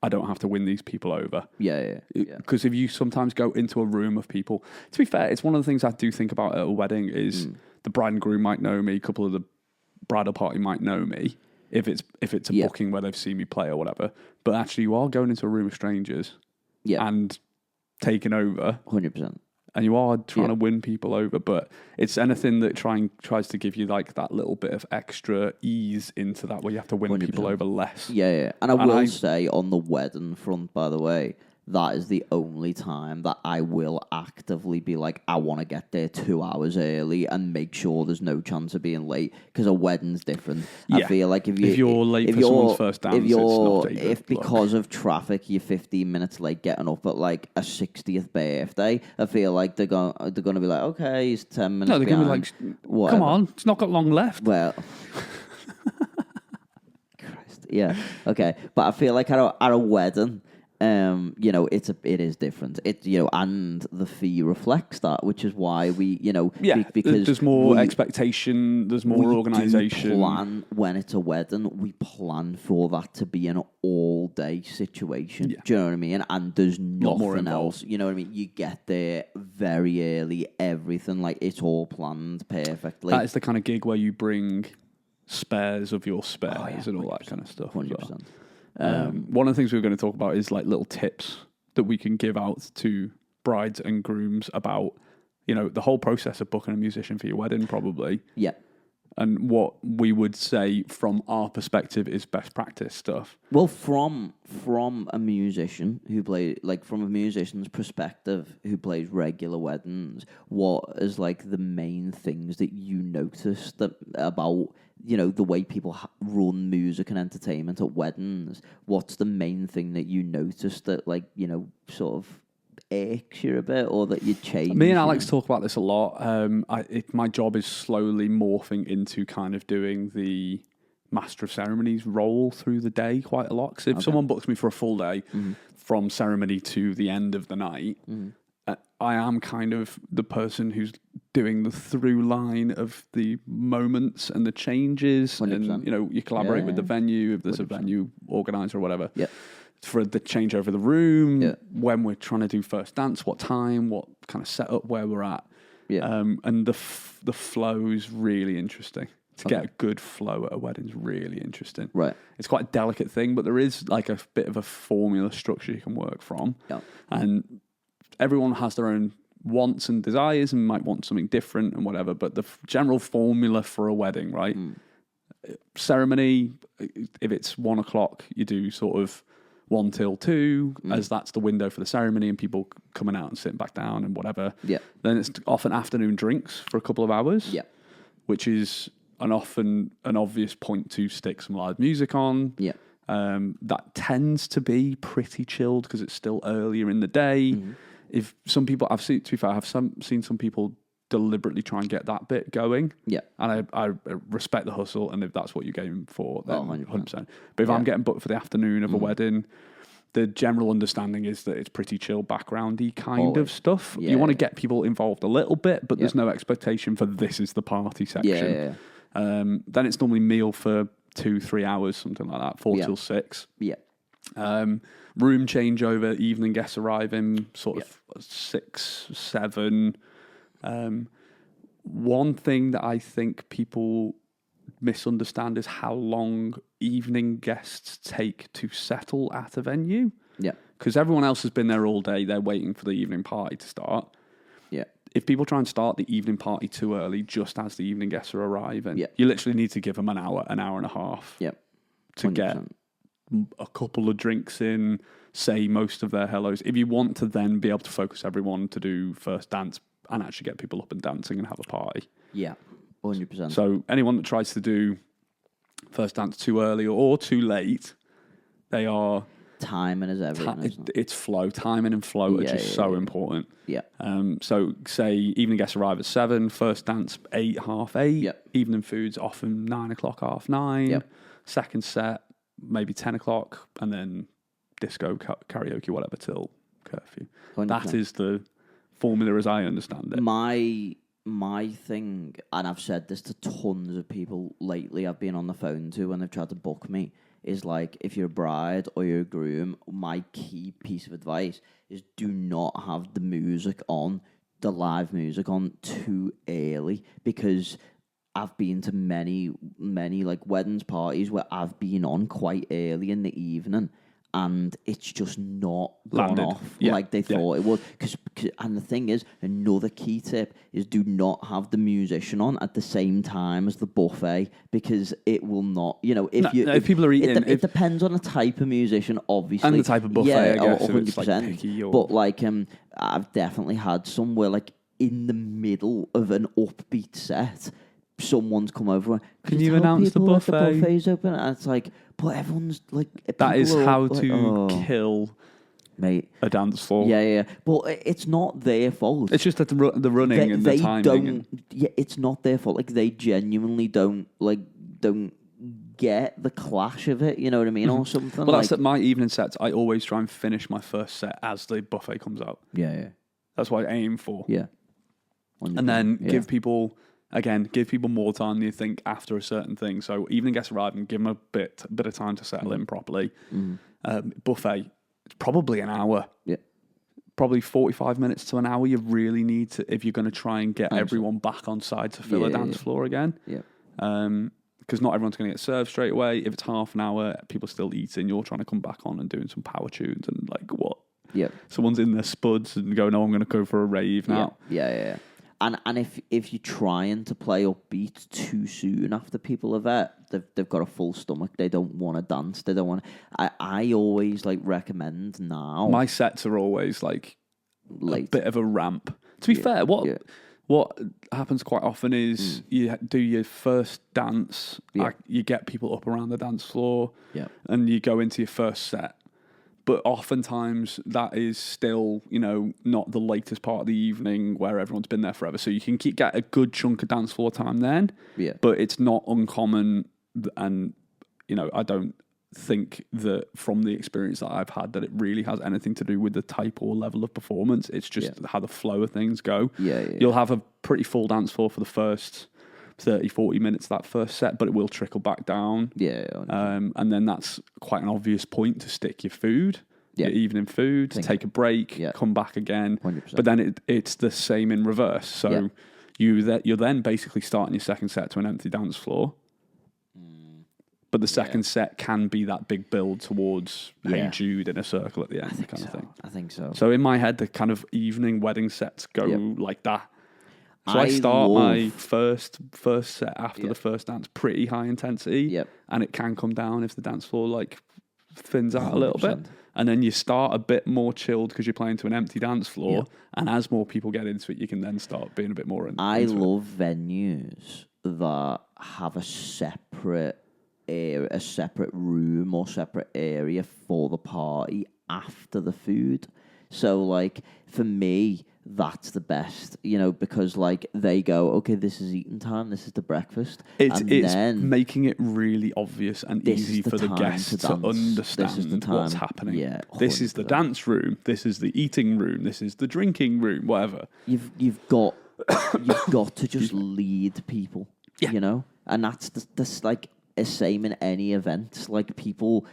I don't have to win these people over. Yeah. Because if you sometimes go into a room of people, to be fair, it's one of the things I do think about at a wedding is the bride and groom might know me, a couple of the bridal party might know me, if it's a booking where they've seen me play or whatever. But actually, you are going into a room of strangers and taking over. 100%. And you are trying to win people over. But it's anything that tries to give you like that little bit of extra ease into that where you have to win 100%. people over less. Yeah. And I will say on the wedding front, by the way, that is the only time that I will actively be like, I want to get there 2 hours early and make sure there's no chance of being late, because a wedding's different. Yeah. I feel like if you're late for someone's first dance, if because of traffic you're 15 minutes late getting up at like a 60th birthday, I feel like they're gonna be like, okay, he's 10 minutes. No, they're behind. going to be like, come on, it's not got long left. Well. Christ, yeah, okay, but I feel like at a wedding, you know, it is different. It, you know, and the fee reflects that, which is why we, you know, because there's more expectation, there's more organisation. Plan when it's a wedding, we plan for that to be an all day situation. Yeah. Do you know what I mean? And there's more nothing else. You know what I mean? You get there very early, everything, like it's all planned perfectly. That is the kind of gig where you bring spares of your spares and all that kind of stuff. 100%. One of the things we were going to talk about is like little tips that we can give out to brides and grooms about, you know, the whole process of booking a musician for your wedding, probably. Yeah. And what we would say from our perspective is best practice stuff. Well, from a musician who from a musician's perspective who plays regular weddings, what is like the main things that you notice about, you know, the way people run music and entertainment at weddings? What's the main thing that you notice that, like, you know, sort of irks you a bit, or that you change? Me and Alex talk about this a lot. My job is slowly morphing into kind of doing the master of ceremonies role through the day quite a lot. Because if someone books me for a full day from ceremony to the end of the night, I am kind of the person who's doing the through line of the moments and the changes. 100%. And, you know, you collaborate with the venue, if there's 100%. A venue organizer or whatever. Yeah. For the change over the room, when we're trying to do first dance, what time, what kind of setup, where we're at. Yeah. And the flow is really interesting. To get a good flow at a wedding is really interesting. Right. It's quite a delicate thing, but there is like a bit of a formula structure you can work from. Yeah. And everyone has their own wants and desires and might want something different and whatever, but the general formula for a wedding, right? Ceremony, if it's 1 o'clock, you do sort of 1 till 2, as that's the window for the ceremony and people coming out and sitting back down and whatever. Yeah. Then it's often afternoon drinks for a couple of hours. Yeah. Which is often an obvious point to stick some live music on. Yeah. That tends to be pretty chilled because it's still earlier in the day. If some people, to be fair, I've seen some people deliberately try and get that bit going. Yeah. And I respect the hustle, and if that's what you're going for, then 100%. But if Yeah. I'm getting booked for the afternoon of a wedding, the general understanding is that it's pretty chill, backgroundy kind of stuff. Yeah. You want to get people involved a little bit, but there's no expectation for this is the party section. Yeah. Then it's normally meal for 2-3 hours, something like that, 4 till 6. Yeah. Room changeover, evening guests arriving, sort of 6, 7. One thing that I think people misunderstand is how long evening guests take to settle at a venue. Yeah. Because everyone else has been there all day, they're waiting for the evening party to start. Yeah. If people try and start the evening party too early, just as the evening guests are arriving, Yeah. you literally need to give them an hour and a half Yeah. to 100%. get a couple of drinks in, say most of their hellos. If you want to then be able to focus everyone to do first dance and actually get people up and dancing and have a party. Yeah. 100%. So anyone that tries to do first dance too early or too late, they are... Timing is everything. isn't it? It's flow. Timing and flow are just so important. Yeah. So say evening guests arrive at 7, first dance 8, half 8. Yep. Evening food's often 9 o'clock, half 9. Yep. Second set, maybe 10 o'clock, and then disco, karaoke, whatever, till curfew. 100%. That is the formula as I understand it. My thing, and I've said this to tons of people lately I've been on the phone to when they've tried to book me, is like, if you're a bride or you're a groom, my key piece of advice is do not have the live music on too early, because I've been to many like weddings parties where I've been on quite early in the evening, and it's just not gone off like they thought it would. And the thing is, another key tip is do not have the musician on at the same time as the buffet, because it will not, if people are eating... It depends on the type of musician, obviously. And the type of buffet, I guess, if 100%. it's like picky or... But like, I've definitely had somewhere like in the middle of an upbeat set, someone's come over. Can you announce the buffet? The buffet's open, and it's like, but everyone's like, that is how like, to kill mate a dance floor. Yeah. But it's not their fault. It's just that the running and the timing. It's not their fault. Like, they genuinely don't get the clash of it. You know what I mean, or something. Well, that's at my evening sets. I always try and finish my first set as the buffet comes out. Yeah. That's what I aim for. Yeah. 100%. And then give people more time than you think after a certain thing. So evening guests arrive and give them a bit of time to settle in properly. Buffet, it's probably an hour. Yeah. Probably 45 minutes to an hour. You really need to, if you're going to try and get everyone back on side to fill a dance floor again. Yeah. Because not everyone's going to get served straight away. If it's half an hour, people are still eating. You're trying to come back on and doing some power tunes and like what? Yeah. Someone's in their spuds and going, "Oh, I'm going to go for a rave now." Yeah. And if you're trying to play upbeat too soon after people have they've got a full stomach, they don't want to dance, they don't want. I always like recommend now. My sets are always like late. A bit of a ramp. To be fair, what happens quite often is you do your first dance, you get people up around the dance floor, and you go into your first set. But oftentimes that is still, not the latest part of the evening where everyone's been there forever. So you can get a good chunk of dance floor time then. Yeah. But it's not uncommon, and I don't think that from the experience that I've had that it really has anything to do with the type or level of performance. It's just how the flow of things go. You'll have a pretty full dance floor for the first 30, 40 minutes of that first set, but it will trickle back down. And then that's quite an obvious point to stick your food, your evening food, take a break, come back again. 100%. But then it's the same in reverse. So you're then basically starting your second set to an empty dance floor. But the second set can be that big build towards Hey Jude in a circle at the end kind of thing. I think so. So in my head, the kind of evening wedding sets go like that. So I start my first set after the first dance pretty high intensity, and it can come down if the dance floor thins out a little bit. 100%. And then you start a bit more chilled because you're playing to an empty dance floor. And as more people get into it, you can then start being a bit more into I love venues that have a separate room or separate area for the party after the food. So, like, for me, that's the best, because, like, they go, okay, this is eating time, this is the breakfast. It's then making it really obvious and easy for the guests to understand what's happening. Yeah, this is the dance room, this is the eating room, this is the drinking room, whatever. You've got to just lead people, and that's like the same in any event. Like people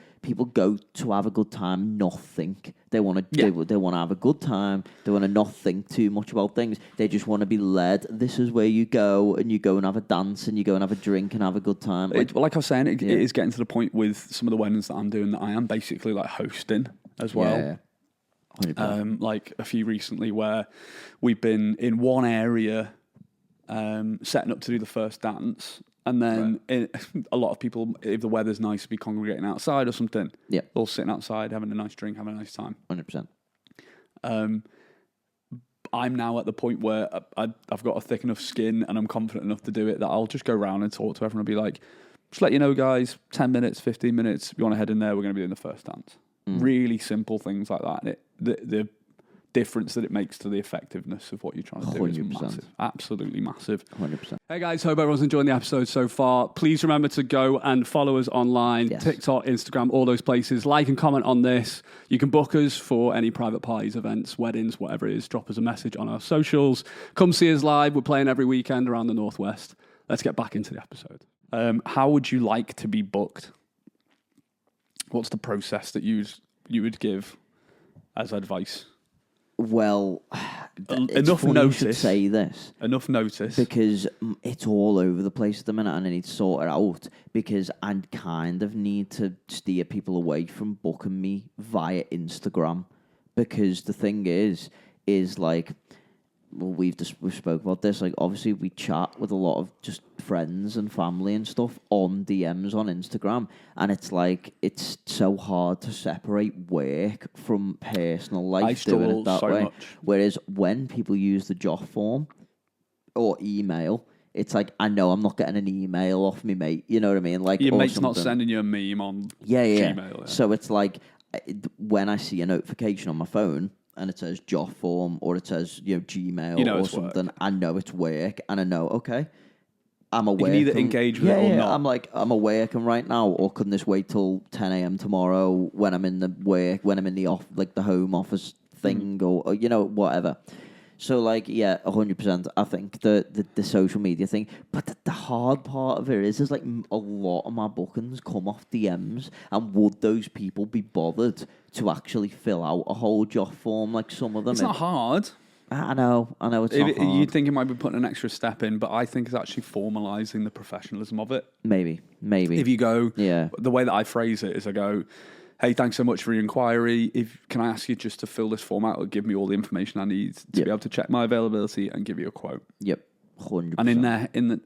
go to have a good time, not think. They want to they want to have a good time. They want to not think too much about things. They just want to be led. This is where you go and have a dance and you go and have a drink and have a good time. Like I was saying, it is getting to the point with some of the weddings that I'm doing that I am basically like hosting as well. Yeah. Like a few recently where we've been in one area setting up to do the first dance, and then a lot of people, if the weather's nice, be congregating outside or something. Yeah, all sitting outside having a nice drink, having a nice time. 100%. I'm now at the point where I've got a thick enough skin and I'm confident enough to do it that I'll just go around and talk to everyone and be like, just let you know, guys, 10 minutes, 15 minutes, if you want to head in there, we're going to be doing the first dance. Really simple things like that. And the difference that it makes to the effectiveness of what you're trying to do 100%. Is massive. Absolutely massive. 100%. Hey guys, hope everyone's enjoying the episode so far. Please remember to go and follow us online, TikTok, Instagram, all those places. Like and comment on this. You can book us for any private parties, events, weddings, whatever it is. Drop us a message on our socials. Come see us live. We're playing every weekend around the Northwest. Let's get back into the episode. How would you like to be booked? What's the process that you would give as advice? Well, enough notice. You should say this. Enough notice. Because it's all over the place at the minute and I need to sort it out because I kind of need to steer people away from booking me via Instagram. Because the thing is like, well, we've spoke about this. Like, obviously, we chat with a lot of just friends and family and stuff on DMs on Instagram, and it's like it's so hard to separate work from personal life doing it that way. Much. Whereas when people use the JOF form or email, it's like I know I'm not getting an email off me mate. You know what I mean? Like your mate's not sending you a meme on Gmail. Yeah. So it's like when I see a notification on my phone. And it says JOF form or it says Gmail or something. Work. I know it's work, and I know I'm awake. You can either engage with it or not. I'm like I'm awake and right now, or couldn't this wait till 10 a.m. tomorrow when I'm in the work, when I'm in the the home office thing or whatever. So 100%. I think the social media thing, but the hard part of it is like a lot of my bookings come off DMs, and would those people be bothered to actually fill out a whole JOF form like some of them? It's not hard. I know it's not hard. You'd think it might be putting an extra step in, but I think it's actually formalising the professionalism of it. Maybe. If you go, the way that I phrase it is I go, hey, thanks so much for your inquiry. Can I ask you just to fill this form out or give me all the information I need to be able to check my availability and give you a quote? Yep, 100%. And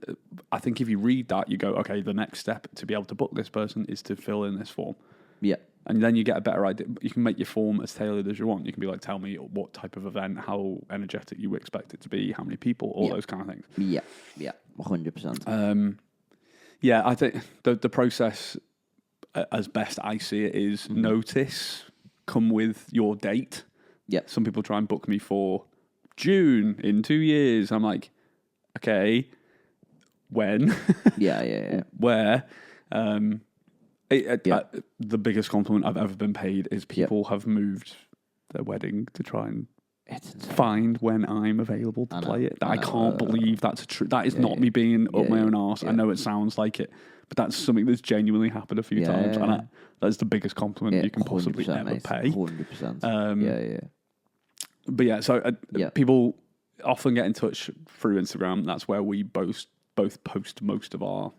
I think if you read that, you go, okay, the next step to be able to book this person is to fill in this form. Yeah. And then you get a better idea. You can make your form as tailored as you want. You can be like, tell me what type of event, how energetic you expect it to be, how many people, all those kind of things. Yeah, 100%. I think the process, as best I see it, is notice, come with your date. Yeah. Some people try and book me for June in 2 years. I'm like, okay, when? Yeah. Where? The biggest compliment I've ever been paid is people have moved their wedding to try and find when I'm available to play it. I can't believe that's true. That is not me being up my own arse. I know it sounds like it, but that's something that's genuinely happened a few times, and that's the biggest compliment you can possibly ever pay. 100%. But people often get in touch through Instagram. That's where we both post most of our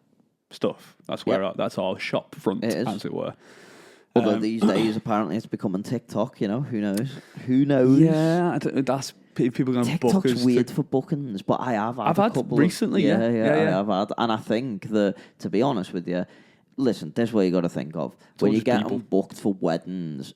stuff. That's where that's our shop front, as it were. Although these days, apparently, it's becoming TikTok. Who knows? Yeah, that's people going to book us. TikTok's weird for bookings, but I've had a couple recently. I have had, and I think that, to be honest with you, listen, that's what you got to think of. It's When all you just get people. them booked for weddings,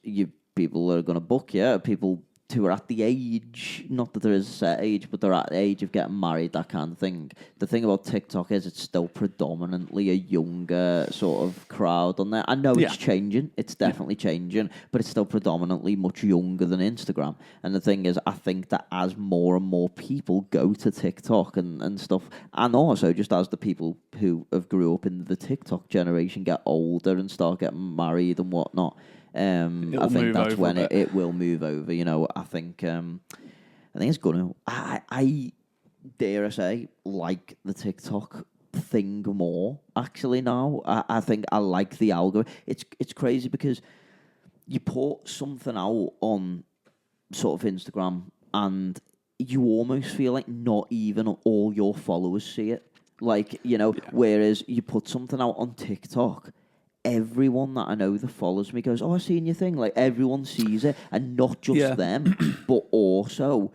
people are going to book you. People who are at the age, not that there is a set age, but they're at the age of getting married, that kind of thing. The thing about TikTok is it's still predominantly a younger sort of crowd on there. I know it's changing. It's definitely changing, but it's still predominantly much younger than Instagram. And the thing is, I think that as more and more people go to TikTok and stuff, and also just as the people who have grew up in the TikTok generation get older and start getting married and whatnot, I think that's when it will move over. You know, I think it's gonna. I dare I say like the TikTok thing more actually now. I think I like the algorithm. It's crazy because you put something out on sort of Instagram and you almost feel like not even all your followers see it. Like, you know, whereas you put something out on TikTok, everyone that I know that follows me goes, "Oh, I seen your thing." Like, everyone sees it, and not just them, but also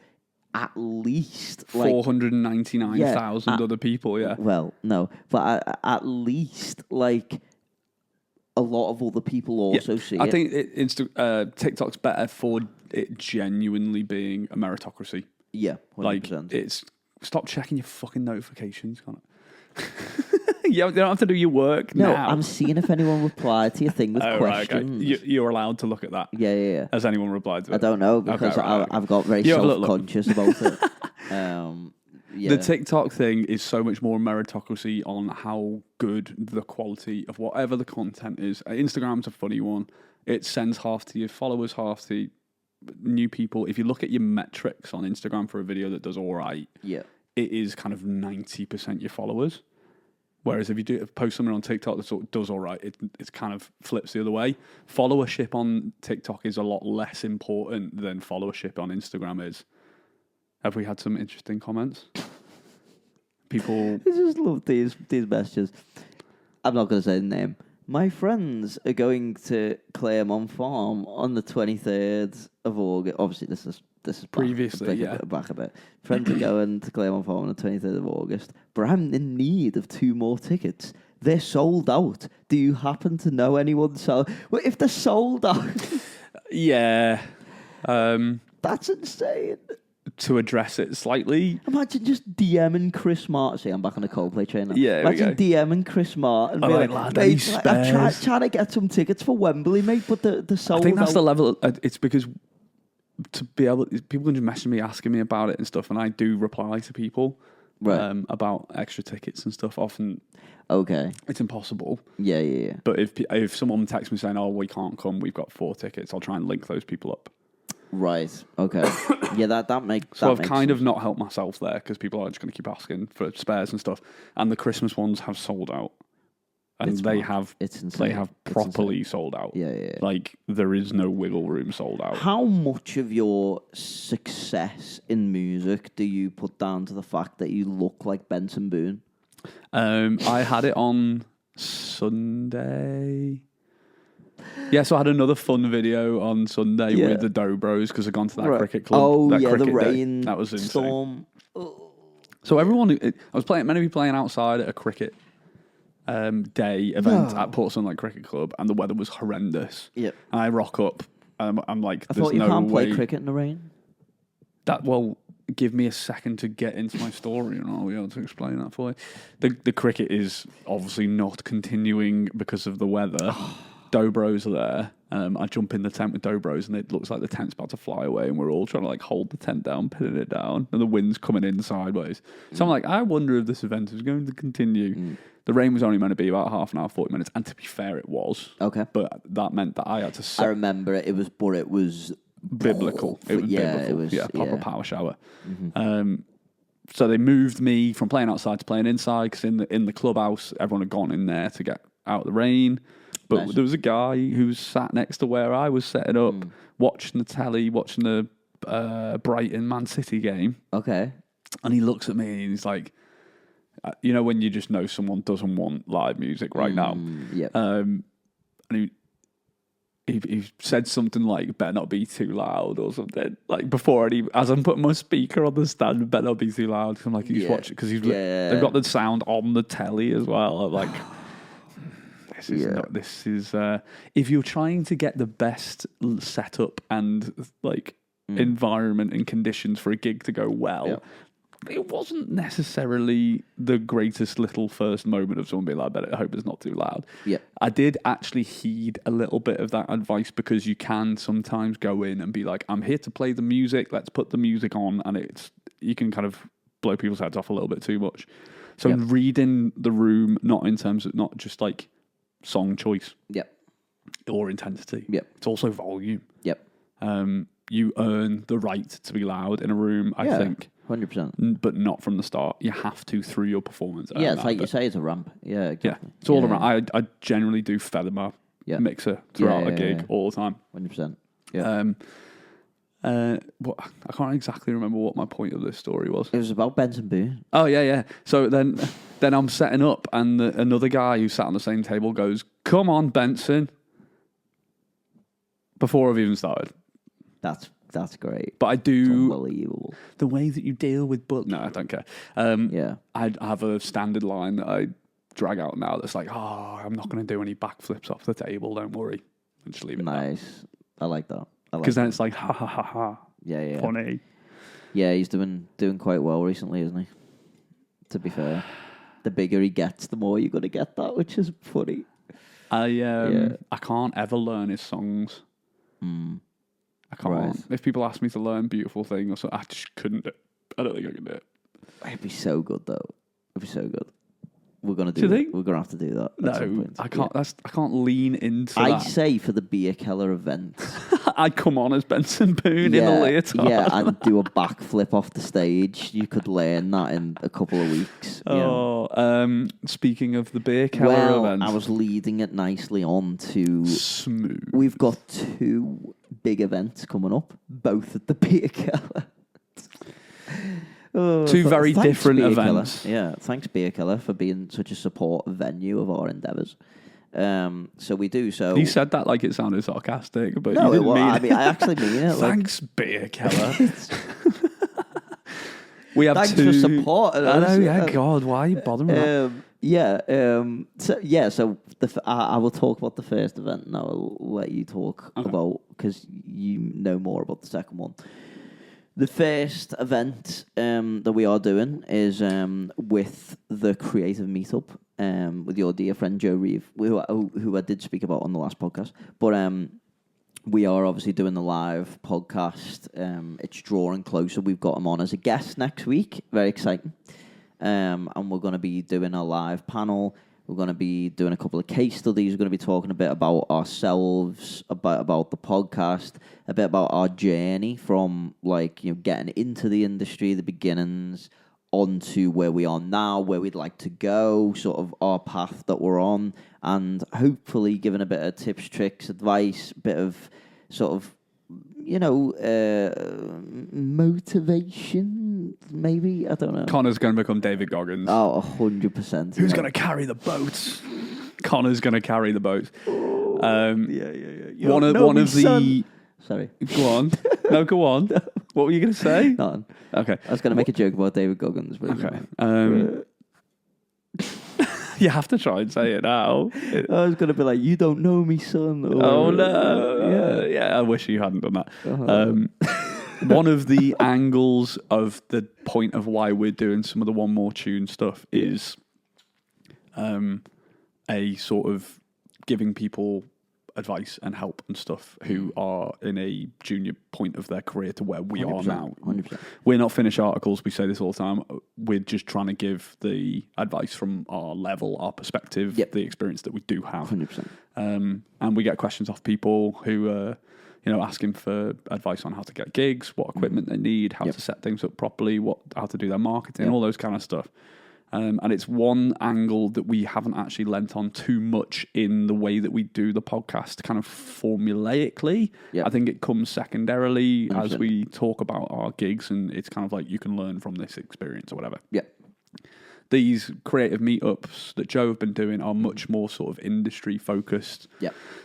at least like 499,000 other people. Yeah. Well, no, but at least like a lot of other people also see it. I think TikTok's better for it genuinely being a meritocracy. Yeah, 100%. Like, it's stop checking your fucking notifications, can't it? You don't have to do your work no, now. I'm seeing if anyone replied to your thing with questions. Right, okay. You're allowed to look at that. Yeah. Has anyone replied to it? I don't know because I've got very self-conscious about it. The TikTok thing is so much more meritocracy on how good the quality of whatever the content is. Instagram's a funny one. It sends half to your followers, half to new people. If you look at your metrics on Instagram for a video that does all right, it is kind of 90% your followers. Whereas if you post something on TikTok that does all right, it kind of flips the other way. Followership on TikTok is a lot less important than followership on Instagram is. Have we had some interesting comments? People... I just love these messages. I'm not going to say the name. My friends are going to Claremont Farm on the 23rd of August. Obviously, this is previously, back a bit. Friends are going to Claremont Farm on the 23rd of August, but I'm in need of 2 more tickets. They're sold out. Do you happen to know anyone? Well, if they're sold out, that's insane. To address it slightly, imagine just DMing Chris Martin. See, I'm back on the Coldplay train now. Yeah, imagine DMing Chris Martin. I'm like, lad, I'm trying to get some tickets for Wembley, mate, but the sold out. I think that's the level. It's because to be able, people can just message me asking me about it and stuff, and I do reply to people about extra tickets and stuff. Often, it's impossible. Yeah. But if someone texts me saying, "Oh, we can't come, we've got 4 tickets," I'll try and link those people up. Right. Okay. Yeah, that makes. So I've kind of not helped myself there because people are just going to keep asking for spares and stuff, and the Christmas ones have sold out, and they have properly sold out. Yeah. Like, there is no wiggle room sold out. How much of your success in music do you put down to the fact that you look like Benson Boone? I had it on Sunday. Yeah, so I had another fun video on Sunday with the Dobros because I'd gone to that cricket club. Oh, that the cricket rain day. That was insane. storm. So everyone, I was meant to be playing outside at a cricket day event at Port Sunlight Cricket Club, and the weather was horrendous. Yep. And I rock up, and I'm like, I there's thought you no can't way. play cricket in the rain. Give me a second to get into my story, and I'll be able to explain that for you. The cricket is obviously not continuing because of the weather. Dobros are there. I jump in the tent with Dobros, and it looks like the tent's about to fly away, and we're all trying to like hold the tent down, pinning it down, and the wind's coming in sideways. So I'm like, I wonder if this event is going to continue. The rain was only meant to be about half an hour, 40 minutes, and to be fair, it was. Okay. But that meant that I had to sit. I remember it. It was Biblical. It was biblical. It was proper power shower. So they moved me from playing outside to playing inside because in the clubhouse, everyone had gone in there to get out of the rain. But there was a guy who was sat next to where I was setting up, watching the telly, watching the Brighton Man City game. Okay. And he looks at me and he's like, you know when you just know someone doesn't want live music right now? Yeah. And he said something like, better not be too loud or something. Like before, as I'm putting my speaker on the stand, better not be too loud. I'm like, he's watching, because they've got the sound on the telly as well. I'm like... this is if you're trying to get the best setup and like environment and conditions for a gig to go well, it wasn't necessarily the greatest little first moment of someone being like, I hope it's not too loud. Yeah. I did actually heed a little bit of that advice, because you can sometimes go in and be like, I'm here to play the music, let's put the music on, and you can kind of blow people's heads off a little bit too much. So reading the room, not in terms of not just like song choice or intensity. It's also volume. You earn the right to be loud in a room, I think. 100%. But not from the start. You have to through your performance. Yeah, it's like you say, it's a ramp. Yeah, exactly. It's all around. I generally do feather my mixer throughout a gig all the time. 100%. Yeah. I can't exactly remember what my point of this story was. It was about Benson Boone. Oh, yeah. So then I'm setting up, and another guy who sat on the same table goes, "Come on, Benson," before I've even started. That's great. But I do... Unbelievable. The way that you deal with... No, I don't care. I have a standard line that I drag out now that's like, I'm not going to do any backflips off the table, don't worry. And just leave it Nice. I like that. Because then it's like, ha, ha, ha, ha. Yeah. Funny. Yeah, he's doing quite well recently, isn't he? To be fair. The bigger he gets, the more you're going to get that, which is funny. I can't ever learn his songs. I can't. Right. If people ask me to learn Beautiful Thing or something, I just couldn't do it. I don't think I can do it. It'd be so good, though. It'd be so good. We're gonna do you think? We're gonna have to do that. No, I can't. I can't lean into that. I'd say for the Beer Keller event, I'd come on as Benson Boone in a leotard. Yeah, and do a backflip off the stage. You could learn that in a couple of weeks. Speaking of the Beer Keller event, I was leading it nicely on to smooth. We've got 2 big events coming up, both at the Beer Keller. 2 very different events. Keller. Yeah, thanks Beer Keller for being such a support venue of our endeavours. So we do so. You said that like it sounded sarcastic, but no, you didn't mean it. I mean, I actually mean it. Thanks, Beer Keller. We have thanks 2 for supporting us. I know, yeah. God, why are you bothering me? So I will talk about the first event, and I'll let you talk about, because you know more about the second one. The first event that we are doing is with the Creative Meetup with your dear friend Joe Reeve, who I did speak about on the last podcast. But we are obviously doing the live podcast. It's drawing closer. We've got him on as a guest next week. Very exciting. And we're going to be doing a live panel. We're going to be doing a couple of case studies. We're going to be talking a bit about ourselves, about the podcast, a bit about our journey from getting into the industry, the beginnings, onto where we are now, where we'd like to go, sort of our path that we're on, and hopefully giving a bit of tips, tricks, advice, bit of sort of motivation, maybe. I don't know. Connor's going to become David Goggins. Oh, 100%. Who's going to carry the boats? Connor's going to carry the boats. Yeah. One of the... Sorry. Go on. No, go on. What were you going to say? Nothing. Okay. I was going to make a joke about David Goggins. But okay. You have to try and say it now. I was going to be like, you don't know me, son. Or, oh, no. Yeah, I wish you hadn't done that. Uh-huh. One of the angles of the point of why we're doing some of the One More Tune stuff is a sort of giving people advice and help and stuff who are in a junior point of their career to where we are now. 100%. We're not finished articles. We say this all the time. We're just trying to give the advice from our level, our perspective, the experience that we do have. 100%. And we get questions off people who are, asking for advice on how to get gigs, what equipment they need, how to set things up properly, how to do their marketing, all those kind of stuff. And it's one angle that we haven't actually lent on too much in the way that we do the podcast, kind of formulaically. I think it comes secondarily 100%. As we talk about our gigs, and it's kind of like you can learn from this experience or whatever. These creative meetups that Joe have been doing are much more sort of industry focused.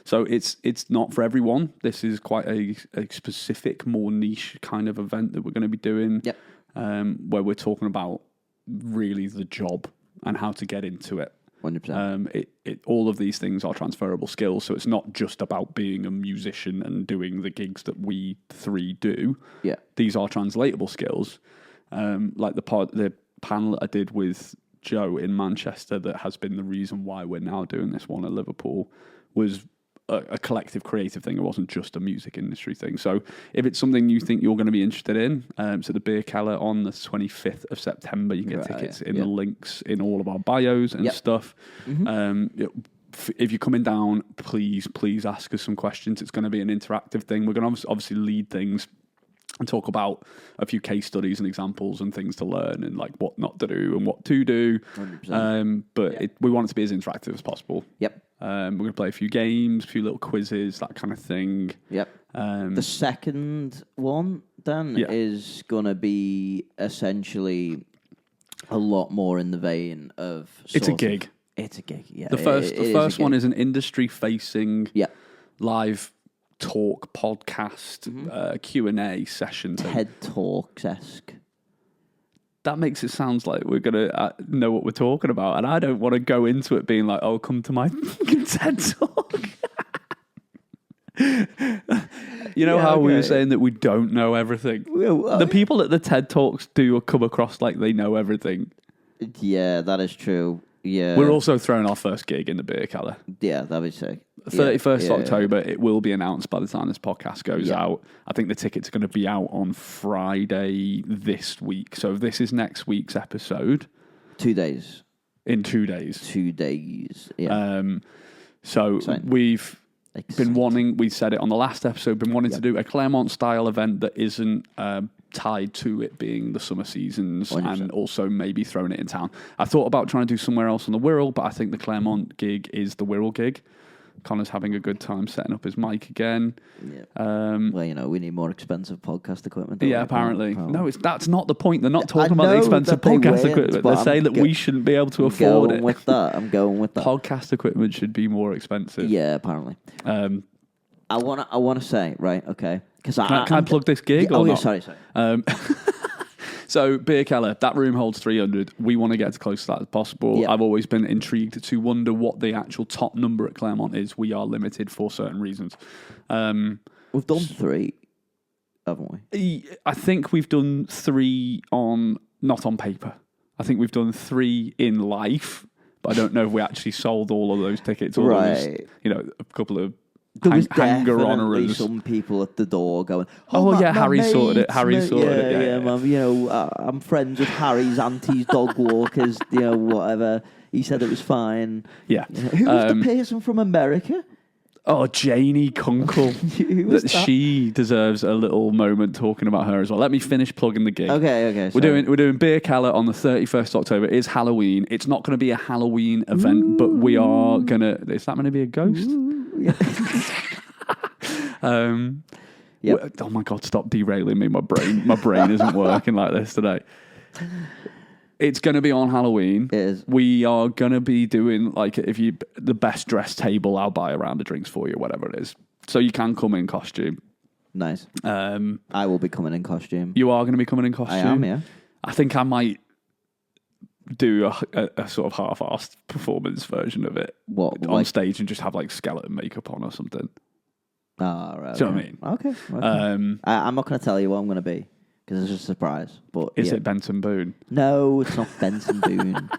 So it's not for everyone. This is quite a specific, more niche kind of event that we're going to be doing, where we're talking about really the job and how to get into it. 100%. All of these things are transferable skills, so it's not just about being a musician and doing the gigs that we three do. Yeah. These are translatable skills. Like the panel that I did with Joe in Manchester that has been the reason why we're now doing this one at Liverpool was a collective creative thing. It wasn't just a music industry thing. So if it's something you think you're going to be interested in, so the Beer Keller on the 25th of September, you can get tickets in the links in all of our bios and stuff. If you're coming down, please ask us some questions. It's going to be an interactive thing. We're going to obviously lead things and talk about a few case studies and examples and things to learn and like what not to do and what to do. But we want it to be as interactive as possible. Yep. We're going to play a few games, a few little quizzes, that kind of thing. Yep. The second one then is going to be essentially a lot more in the vein of... It's a gig. It's a gig, yeah. The first one is an industry-facing live talk, podcast, Q&A session. TED Talks-esque. That makes it sound like we're going to know what we're talking about. And I don't want to go into it being like, oh, come to my TED Talk. You know how we were saying that we don't know everything? The people at the TED Talks do come across like they know everything. Yeah, that is true. Yeah. We're also throwing our first gig in the Beer Keller. Yeah, that'd be sick. 31st October, it will be announced by the time this podcast goes out. I think the tickets are going to be out on Friday this week. So if this is next week's episode... 2 days. In 2 days. 2 days, yeah. So we've been wanting... We said it on the last episode, been wanting to do a Claremont-style event that isn't... tied to it being the summer seasons 100%. And also maybe throwing it in town. I thought about trying to do somewhere else on the Wirral, but I think the Claremont gig is the Wirral gig. Connor's having a good time setting up his mic again. Yeah. Well, we need more expensive podcast equipment. Apparently. No, that's not the point. They're not talking about the expensive podcast equipment. They're saying that we shouldn't be able to afford it. I'm going with that. Podcast equipment should be more expensive. Yeah, apparently. I want to say, right, okay. Can I plug this gig or not? Sorry. So, Beer Keller, that room holds 300. We want to get as close to that as possible. Yep. I've always been intrigued to wonder what the actual top number at Claremont is. We are limited for certain reasons. We've done 3, haven't we? I think we've done 3 not on paper. I think we've done 3 in life, but I don't know if we actually sold all of those tickets. Or right. A couple of there was definitely some people at the door going, Harry sorted it. Harry sorted it. Yeah, man. I'm friends with Harry's auntie's dog walkers. Whatever. He said it was fine. Yeah. Who was the person from America? Oh, Janie Kunkel. Who was that? She deserves a little moment talking about her as well. Let me finish plugging the gig. Okay. We're doing Beer Keller on the 31st October. It is Halloween. It's not going to be a Halloween event, but we are going to... Is that going to be a ghost? Yep. Oh my God, stop derailing me. My brain isn't working like this today. It's going to be on Halloween. It is. We are going to be doing, the best dress table, I'll buy a round of drinks for you, whatever it is. So you can come in costume. Nice. I will be coming in costume. You are going to be coming in costume? I am, yeah. I think I might do a sort of half-assed performance version of it. What? On stage and just have, skeleton makeup on or something. Oh, right. Do you know what I mean? Okay. I'm not going to tell you what I'm going to be. Because it's just a surprise. But is it Benson Boone? No, it's not Benson Boone.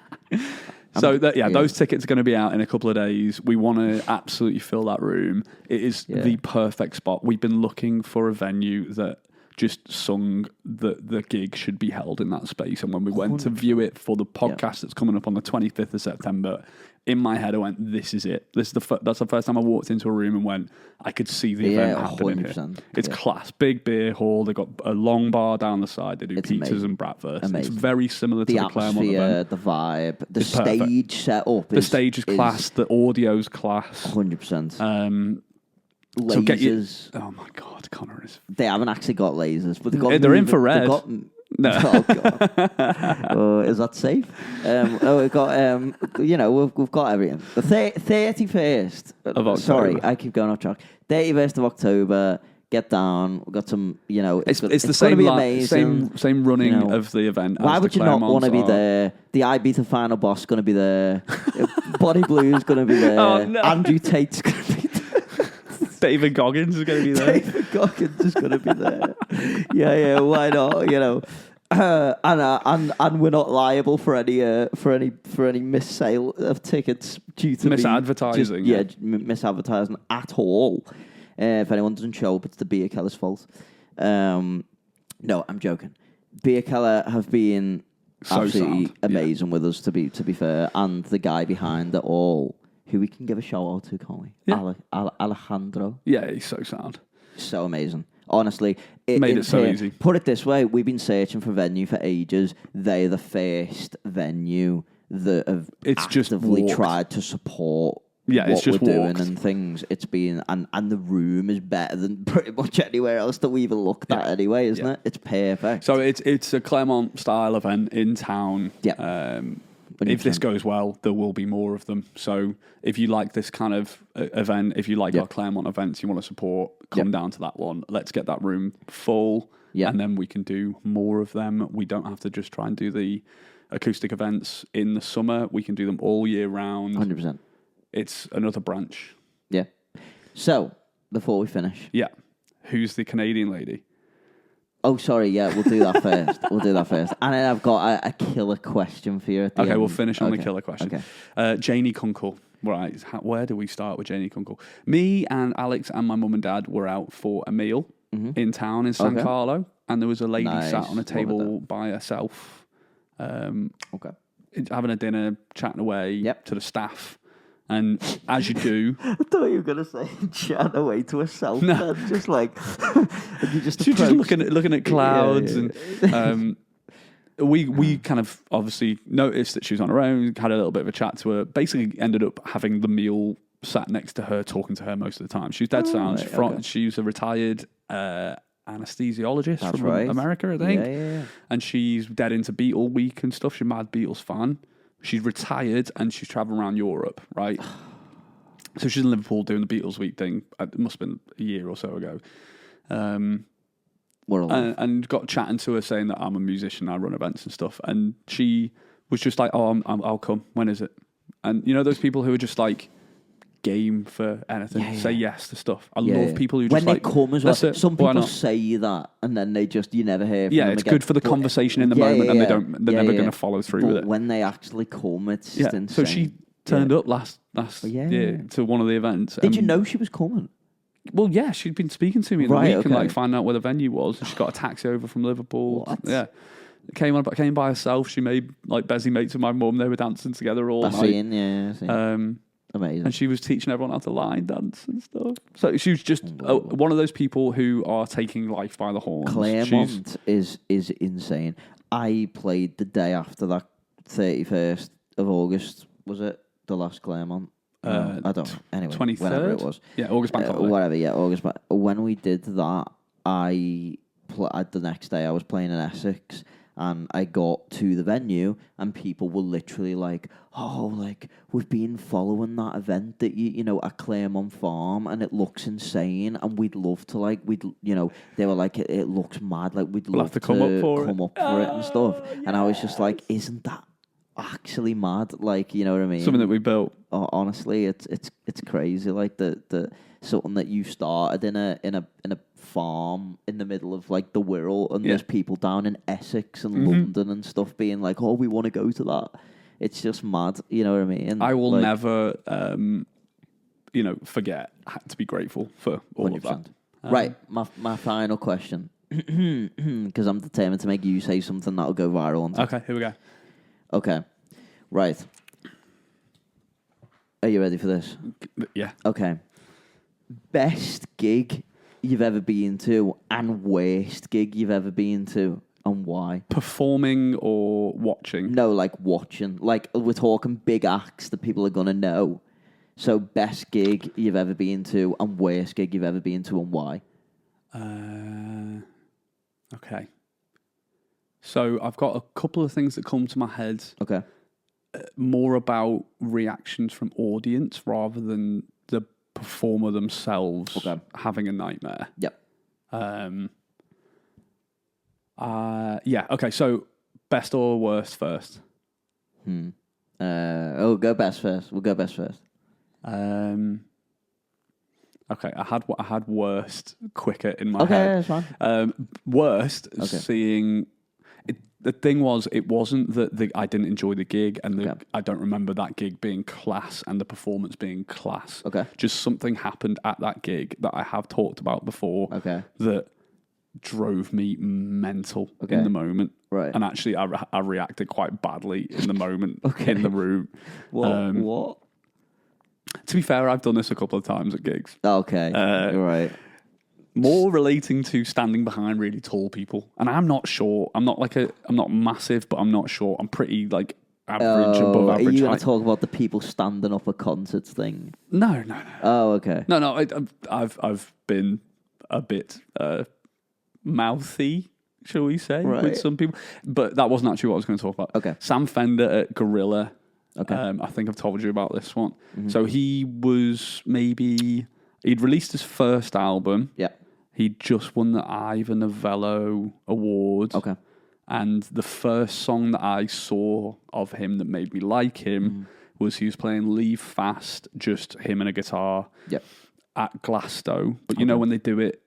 Those tickets are going to be out in a couple of days. We want to absolutely fill that room. It is the perfect spot. We've been looking for a venue that just sung that the gig should be held in that space. And when we went to view it for the podcast that's coming up on the 25th of September, in my head I went, this is it. That's the first time I walked into a room and went, I could see the event happening 100%. here. It's class. Big beer hall. They've got a long bar down the side. They do pizzas and bratwurst. It's very similar to the Claremont event. The vibe, the stage setup. The stage is class. The audio's class. 100%. Lasers. Oh my God, Connor is... They haven't actually got lasers, but they're infrared. No. Oh God. Is that safe? We've got, we've got everything. The 31st of October. Sorry, I keep going off track. 31st of October, get down. We've got some, It's the gonna same be line, amazing. same running of the event. Why as would the you not want to be Claremont are. there? The Ibiza final boss is going to be there. Body Blue's going to be there. Oh, no. Andrew Tate's going to be there. David Goggins is going to be there. David Goggins is going to be there. Yeah, why not? And we're not liable for any missale of tickets due to misadvertising. misadvertising at all. If anyone doesn't show up, it's the Beer Keller's fault. No, I'm joking. Beer Keller have been So absolutely sound. amazing with us, to be fair, and the guy behind it all, who we can give a shout out to, can't we? Yeah. Alejandro. Yeah, he's so sound. So amazing. Honestly, Made it so easy. Put it this way: we've been searching for venue for ages. They're the first venue that have actively tried to support. Yeah, what it's just we're walked. doing and things. It's been and the room is better than pretty much anywhere else that we even looked at anyway, isn't it? It's perfect. So it's a Claremont style event in town. Yeah. If this goes well, there will be more of them. So if you like this kind of event, if you like our Claremont events, you want to support, come down to that one. Let's get that room full, and then we can do more of them. We don't have to just try and do the acoustic events in the summer. We can do them all year round. 100%. It's another branch. Yeah. So before we finish, who's the Canadian lady? oh, sorry, we'll do that first. And then I've got a killer question for you at the end. We'll finish on the killer question. Okay. Janie Kunkel. Right, where do we start with Janie Kunkel? Me and Alex and my mum and dad were out for a meal in town in San Carlo, and there was a lady sat on a table by herself, having a dinner, chatting away to the staff. And as you do... I thought you were going to say chat away to herself. No. Then, just like... you just She's just looking at clouds. And we kind of obviously noticed that she was on her own, had a little bit of a chat to her, basically ended up having the meal sat next to her, talking to her most of the time. She was dead sound. Right, she's a retired anesthesiologist from America, I think. Yeah. And she's dead into Beatle Week and stuff. She's a mad Beatles fan. She's retired and she's traveling around Europe, right? So she's in Liverpool doing the Beatles Week thing. It must have been a year or so ago. And got chatting to her saying that I'm a musician, I run events and stuff. And she was just like, oh, I'll come. When is it? And you know those people who are just like game for anything, say yes to stuff. I love people who just when they come as well. Some people say say that and then they just, you never hear from them it's again. good for the conversation in the moment and they're never going to follow through with it. When they actually come, it's just insane. So she turned up last year to one of the events. Did you know she was coming? Well, yeah, she'd been speaking to me in the week and like finding out where the venue was. And she got a taxi over from Liverpool. What? Yeah. Came by herself. She made like Bezzy mates with my mum. They were dancing together all night. Amazing. And she was teaching everyone how to line dance and stuff. So she was just one of those people who are taking life by the horns. Claremont is insane. I played the day after that 31st of August. Was it the last Claremont? I don't know. Anyway, 23rd? whenever it was. Yeah, August Bank Holiday. Whatever, August. But when we did that, the next day I was playing in Essex. And I got to the venue, and people were literally like, "Oh, like we've been following that event that you know at Claremont Farm, and it looks insane, and we'd love to they were like, it looks mad, like we'd love to come up for it and stuff." And I was just like, "Isn't that actually mad?" Like, you know what I mean? Something that we built. Honestly, it's crazy. Like the something that you started in a farm in the middle of like the Wirral, and there's people down in Essex and London and stuff being like, "Oh, we want to go to that." It's just mad, you know what I mean? I will never, forget to be grateful for all 100%. Of that. Right, my final question, because I'm determined to make you say something that'll go viral. Okay, here we go. Okay, right. Are you ready for this? Yeah. Okay. Best gig you've ever been to and worst gig you've ever been to, and why? Performing or watching? No, like watching. Like we're talking big acts that people are gonna know. So best gig you've ever been to and worst gig you've ever been to, and why? Okay. So I've got a couple of things that come to my head. Okay. More about reactions from audience rather than the performer themselves having a nightmare. Yep. Yeah. Okay. So best or worst first? Go best first. We'll go best first. Okay. I had worst quicker in my Okay, head. that's fine. Worst seeing. The thing was, it wasn't that I didn't enjoy the gig, and I don't remember that gig being class and the performance being class. Okay. Just something happened at that gig that I have talked about before. Okay. That drove me mental in the moment. Right. And actually, I reacted quite badly in the moment in the room. What? To be fair, I've done this a couple of times at gigs. Okay. Right. More relating to standing behind really tall people. And I'm not short. I'm not massive, but I'm not short. I'm pretty like average, above average. Are you going height. to talk about the people standing up at concerts thing? No. Oh, okay. No. I've been a bit mouthy, shall we say, with some people. But that wasn't actually what I was going to talk about. Okay. Sam Fender at Gorilla. Okay. I think I've told you about this one. Mm-hmm. So he'd released his first album. Yeah. He'd just won the Ivor Novello Award. Okay. And the first song that I saw of him that made me like him was he was playing Leave Fast, just him and a guitar at Glasgow. But you know when they do it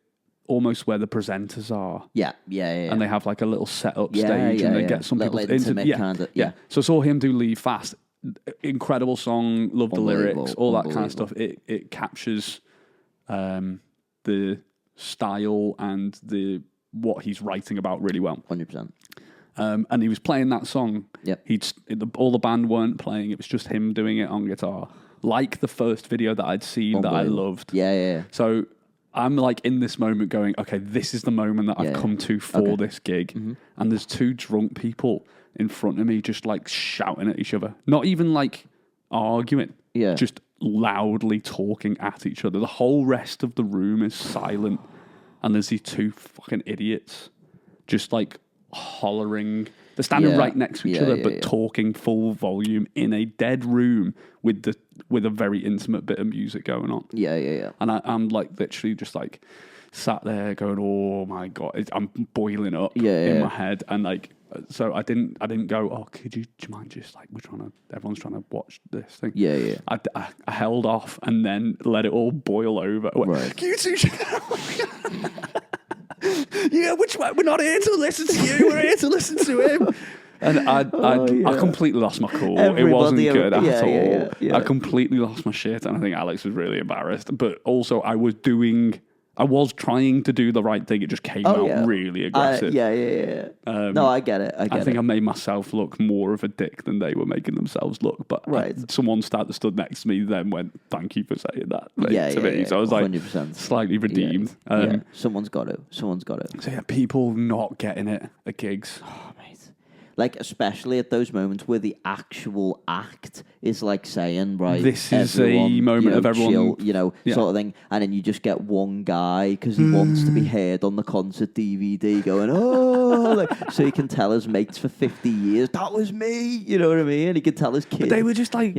almost where the presenters are. Yeah. And they have like a little setup stage and they get some people into Yeah. So I saw him do Leave Fast. Incredible song, love the lyrics, all that kind of stuff. It captures the style and what he's writing about really well. 100%. And he was playing that song. Yep. All the band weren't playing. It was just him doing it on guitar, like the first video that I'd seen that I loved. Yeah. So I'm like in this moment going, okay, this is the moment that I've come to for this gig. Mm-hmm. And there's two drunk people in front of me just like shouting at each other. Not even like arguing. Yeah. Just loudly talking at each other. The whole rest of the room is silent. And there's these two fucking idiots just like hollering. They're standing right next to each other, but talking full volume in a dead room with a very intimate bit of music going on. Yeah. And I'm like literally just like sat there going, oh my God, I'm boiling up in my head. And like, so I didn't go, oh, do you mind just like, everyone's trying to watch this thing. Yeah. I held off and then let it all boil over. I went, you two should yeah, which way? We're not here to listen to you. We're here to listen to him. And I completely lost my cool. It wasn't good at all. Yeah. I completely lost my shit, and I think Alex was really embarrassed. But also, I was trying to do the right thing. It just came out really aggressive. Yeah. No, I get it. I think I made myself look more of a dick than they were making themselves look. But someone stood next to me then went, thank you for saying that to me. So I was 100%. Like, slightly redeemed. Someone's got it. So yeah, people not getting it at gigs. Oh, mate. Like, especially at those moments where the actual act is like saying, right, this is a moment of everyone, chill, sort of thing. And then you just get one guy, because he wants to be heard on the concert DVD, going, oh, so he can tell his mates for 50 years, that was me, you know what I mean? He can tell his kids. But they were just like,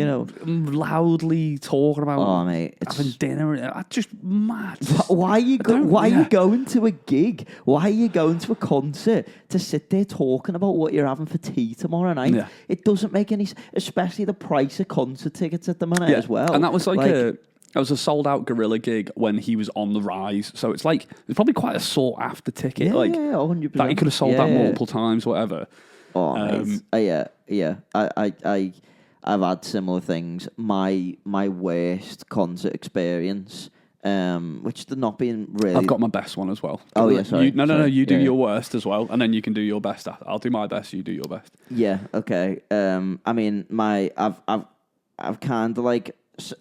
loudly talking about having dinner. Just mad. Why are you going to a gig? Why are you going to a concert to sit there talking about what you're having for tea tomorrow night? Yeah. It doesn't make any sense, especially the price of concert tickets at the minute as well. And that was it was a sold out Gorilla gig when he was on the rise. So it's like, it's probably quite a sought after ticket. 100%. That he could have sold out multiple times, whatever. I've had similar things. My worst concert experience, which they're not being really. I've got my best one as well. Oh yeah, sorry. You do your worst as well, and then you can do your best. I'll do my best. You do your best. Yeah. Okay. I mean, I've kind of like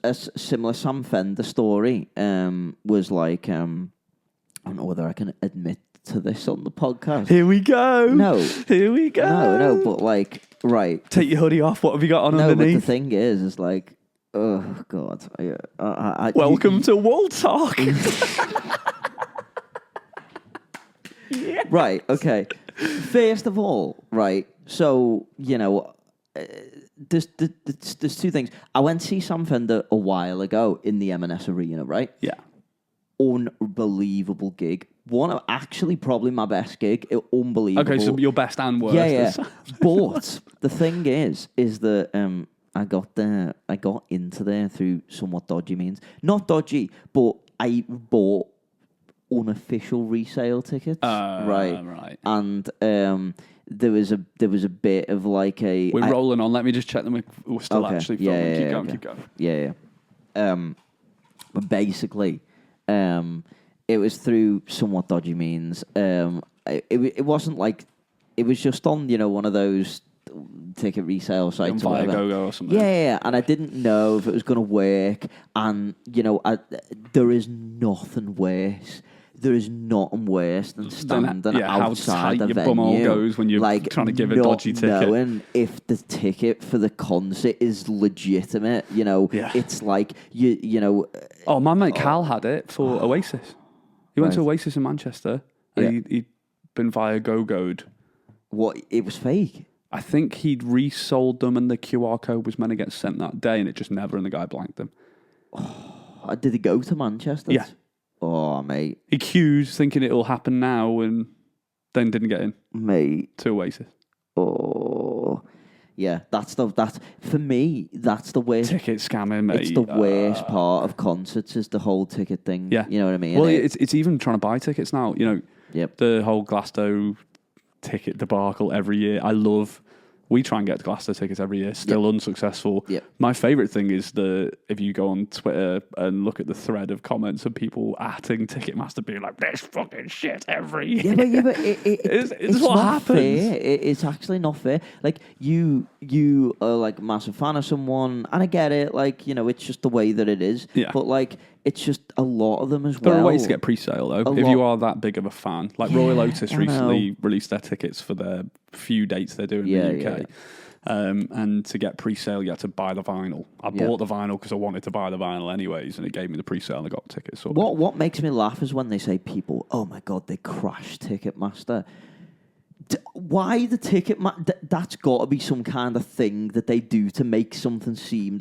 a similar Sam Fender story. Was like I don't know whether I can admit to this on the podcast. Here we go. No. Here we go. No. But like, right. Take your hoodie off. What have you got on underneath? But the thing is like. Oh God! Welcome to Wall Talk. Right. Okay. First of all, right. So there's two things. I went to see Sam Fender a while ago in the M&S Arena. Right. Yeah. Unbelievable gig. actually probably my best gig. Unbelievable. Okay, so your best and worst. Yeah. But the thing is that I got into there through somewhat dodgy means. Not dodgy, but I bought unofficial resale tickets. Right. And there was a bit of like a. We're rolling on. Let me just check them. We're still actually filming. Keep going. Yeah. But basically, it was through somewhat dodgy means. It wasn't like it was just on one of those ticket resale sites or whatever. Go or something. Yeah, and I didn't know if it was going to work. And there is nothing worse. There is nothing worse than standing outside the venue. How tight your bumhole goes when you're trying to give a dodgy ticket. Knowing if the ticket for the concert is legitimate, it's like you. Oh, my mate Cal had it for Oasis. He went to Oasis in Manchester. And he'd been via Go-Go'd. What? It was fake? I think he'd resold them and the QR code was meant to get sent that day and it just never, and the guy blanked them. Oh, did he go to Manchester? Yeah. Oh, mate. He queued thinking it'll happen now and then didn't get in. Mate. To Oasis. Oh. Yeah, that's for me, that's the worst. Ticket scamming, mate. It's the worst part of concerts is the whole ticket thing. Yeah. You know what I mean? Well, it's even trying to buy tickets now. Yep. The whole Glasgow ticket debacle every year. We try and get Glasgow tickets every year, still unsuccessful. Yep. My favourite thing is if you go on Twitter and look at the thread of comments of people atting Ticketmaster being like, this fucking shit every year. Yeah, but it's what not happens. Fair. It's actually not fair. Like, you are like a massive fan of someone, and I get it, like, it's just the way that it is. Yeah. But like, it's just a lot of them as There well. are ways to get pre-sale, though, if you are that big of a fan. Like Royal Otis recently released their tickets for their few dates they're doing in the UK. Yeah. And to get pre-sale, you had to buy the vinyl. I bought the vinyl because I wanted to buy the vinyl anyways, and it gave me the pre-sale and I got tickets. What makes me laugh is when they say people, oh my God, they crashed Ticketmaster. Why the that's got to be some kind of thing that they do to make something seem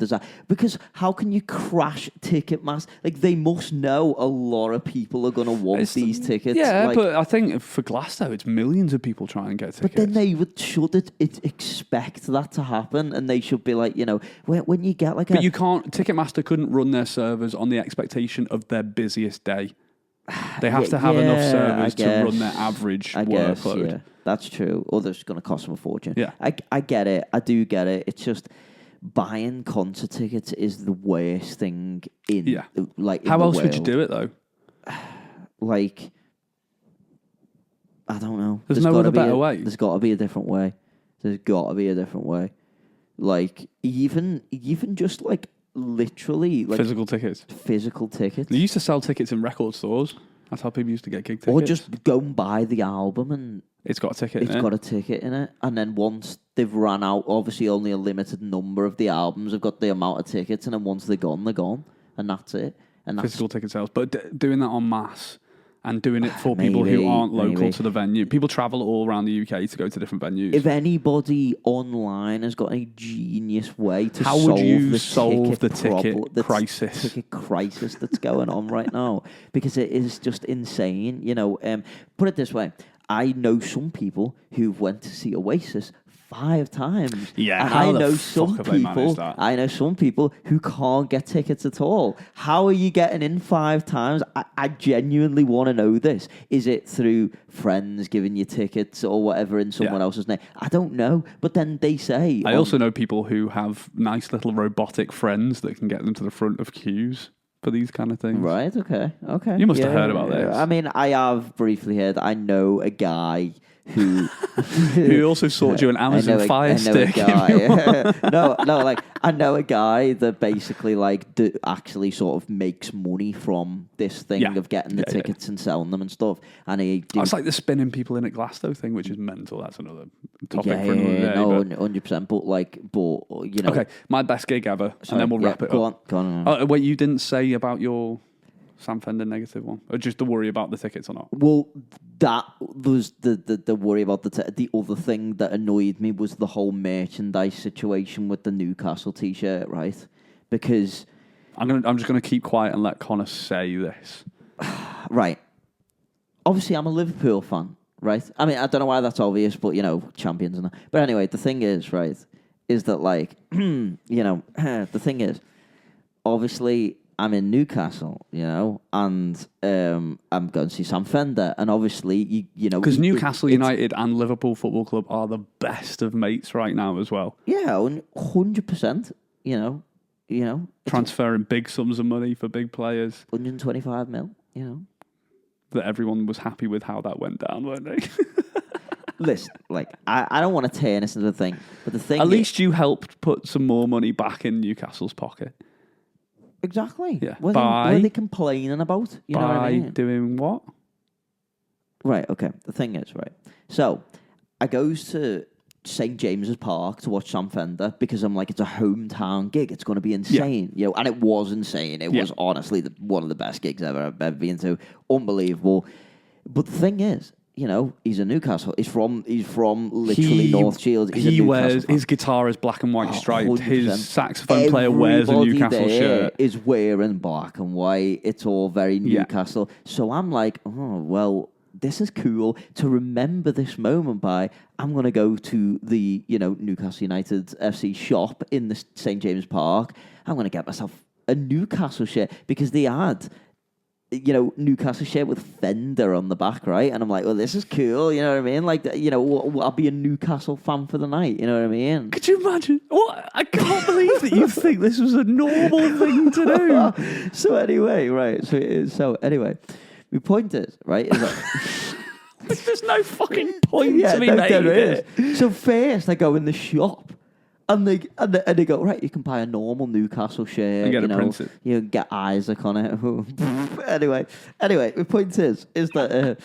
because how can you crash Ticketmaster? Like, they must know a lot of people are going to want these tickets. Yeah, but I think for Glasgow, it's millions of people trying to get tickets. But then they should expect that to happen, and they should be like, when you get like But you can't. Ticketmaster couldn't run their servers on the expectation of their busiest day. They have to have enough servers to run their average workload. Yeah. That's true. Others going to cost them a fortune. Yeah. I get it. I do get it. It's just buying concert tickets is the worst thing in How else world. would you do it though? Like, I don't know. There's no other better way. There's got to be a different way. Like, even just like literally like physical tickets. They used to sell tickets in record stores. That's how people used to get gig tickets. Or just go and buy the album and it's got a ticket in it. It's got a ticket in it. And then once they've run out, obviously only a limited number of the albums have got the amount of tickets, and then once they're gone, they're gone. And that's it. And that's physical ticket sales. But doing that en masse and doing it for people who aren't local to the venue. People travel all around the UK to go to different venues. If anybody online has got a genius way to solve the ticket crisis that's going on right now, because it is just insane. Put it this way. I know some people who went to see Oasis 5 times. Yeah, and I know some people who can't get tickets at all. How are you getting in 5 times? I genuinely want to know this. Is it through friends giving you tickets or whatever in someone else's name? I don't know. But then they say... I also know people who have nice little robotic friends that can get them to the front of queues for these kind of things. Right, okay. You must have heard about this. I mean, I have briefly heard. I know a guy who also sold you an Amazon Fire Stick. I know a guy that basically actually sort of makes money from this thing of getting the tickets and selling them and stuff. And it's like the spinning people in at Glasgow thing, which is mental. That's another topic for another day. No, 100%. But Okay, my best gig ever, and then we'll wrap it up. Go on. Oh, wait, you didn't say about your Sam Fender negative one, or just the worry about the tickets or not? Well, that was the worry about the other thing that annoyed me was the whole merchandise situation with the Newcastle t-shirt, right? Because I'm just gonna keep quiet and let Connor say this. Right. obviously I'm a Liverpool fan, right? I mean, I don't know why that's obvious, but, champions and that. But anyway, the thing is, right, is that, like, the thing is, obviously I'm in Newcastle, and I'm going to see Sam Fender, and obviously, Because Newcastle United and Liverpool Football Club are the best of mates right now as well. Yeah, 100%, Transferring big sums of money for big players. 125 mil, That everyone was happy with how that went down, weren't they? Listen, like, I don't want to turn this into a thing, but the thing At least you helped put some more money back in Newcastle's pocket. Exactly. Yeah. What are they complaining about? You know what I mean? Doing what? Right, okay. The thing is, right, so I goes to St. James's Park to watch Sam Fender because I'm like, it's a hometown gig. It's going to be insane. And it was insane. It was honestly one of the best gigs I've ever been to. Unbelievable. But the thing is, he's a Newcastle. He's from literally North Shields. He wears his guitar is black and white striped. 100%. His saxophone player wears a Newcastle shirt. Is wearing black and white. It's all very Newcastle. So I'm like, oh well, this is cool to remember this moment by. I'm going to go to the Newcastle United FC shop in the St. James Park. I'm going to get myself a Newcastle shirt because they had. Newcastle shirt with Fender on the back, right? And I'm like, well, this is cool, you know what I mean? Like, I'll be a Newcastle fan for the night, you know what I mean? Could you imagine? What? I can't believe that you think this was a normal thing to do. So anyway, right, so anyway, my point is, right, is that... There's no fucking point to me making it. So first I go in the shop, and they go, right, you can buy a normal Newcastle shirt. And get it printed. You get Isaac on it. anyway, the point is that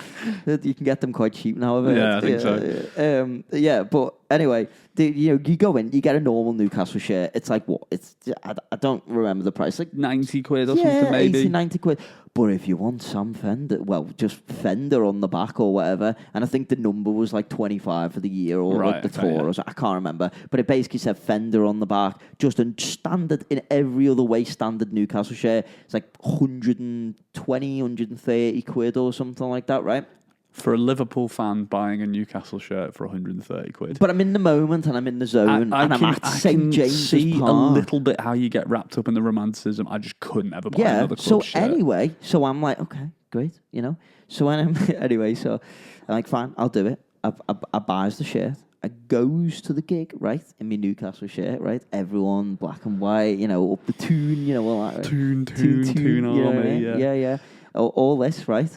you can get them quite cheap now. Yeah, I think so. But anyway, you go in, you get a normal Newcastle shirt. It's like, what? I don't remember the price. Like 90 quid or something, maybe. 80, 90 quid. But if you want Sam Fender, well, just Fender on the back or whatever, and I think the number was like 25 for the year or like the tour or so, I can't remember. But it basically said Fender on the back, just a standard, in every other way, standard Newcastle shirt. It's like 120, 130 quid or something like that, right? For a Liverpool fan buying a Newcastle shirt for 130 quid. But I'm in the moment and I'm in the zone and I'm at St. James's see Park. a little bit how you get wrapped up in the romanticism. I just couldn't ever buy another club shirt. Anyway, so I'm like, okay, great, So when I'm I'm like, fine, I'll do it. I buys the shirt. I goes to the gig, right, in my Newcastle shirt, right? Everyone black and white, up the tune, all that. Right? Tune army, yeah. All this, right?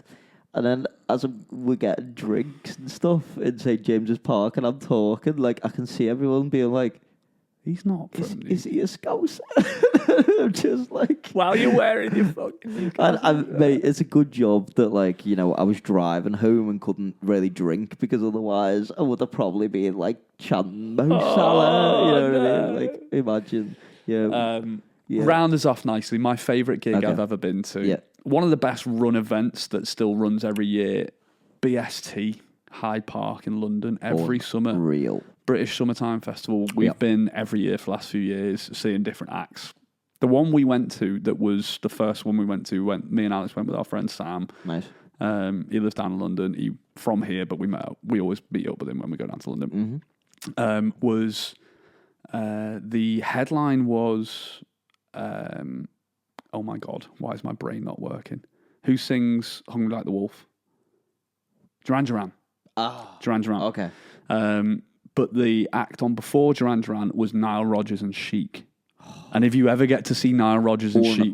And then as we're getting drinks and stuff in St. James's Park, and I'm talking, like, I can see everyone being like, he's not from is he a Scouser? I'm just like... While you're wearing your fucking... And mate, it's a good job that, like, I was driving home and couldn't really drink, because otherwise I would have probably been, like, chanting Mo Salah, what I mean? Like, imagine, Round us off nicely. My favourite gig I've ever been to. Yeah. One of the best run events that still runs every year, BST, Hyde Park in London, every summer. Real. British Summertime Festival. We've been every year for the last few years seeing different acts. The one we went to, that was the first one we went to, me and Alex went with our friend Sam. Nice. He lives down in London. He from here, but we always meet up with him when we go down to London. Mm-hmm. The headline was... oh my God, why is my brain not working? Who sings Hungry Like the Wolf? Duran Duran. Duran Duran. Okay. But the act on before Duran Duran was Nile Rodgers and Chic. And if you ever get to see Nile Rodgers and Chic,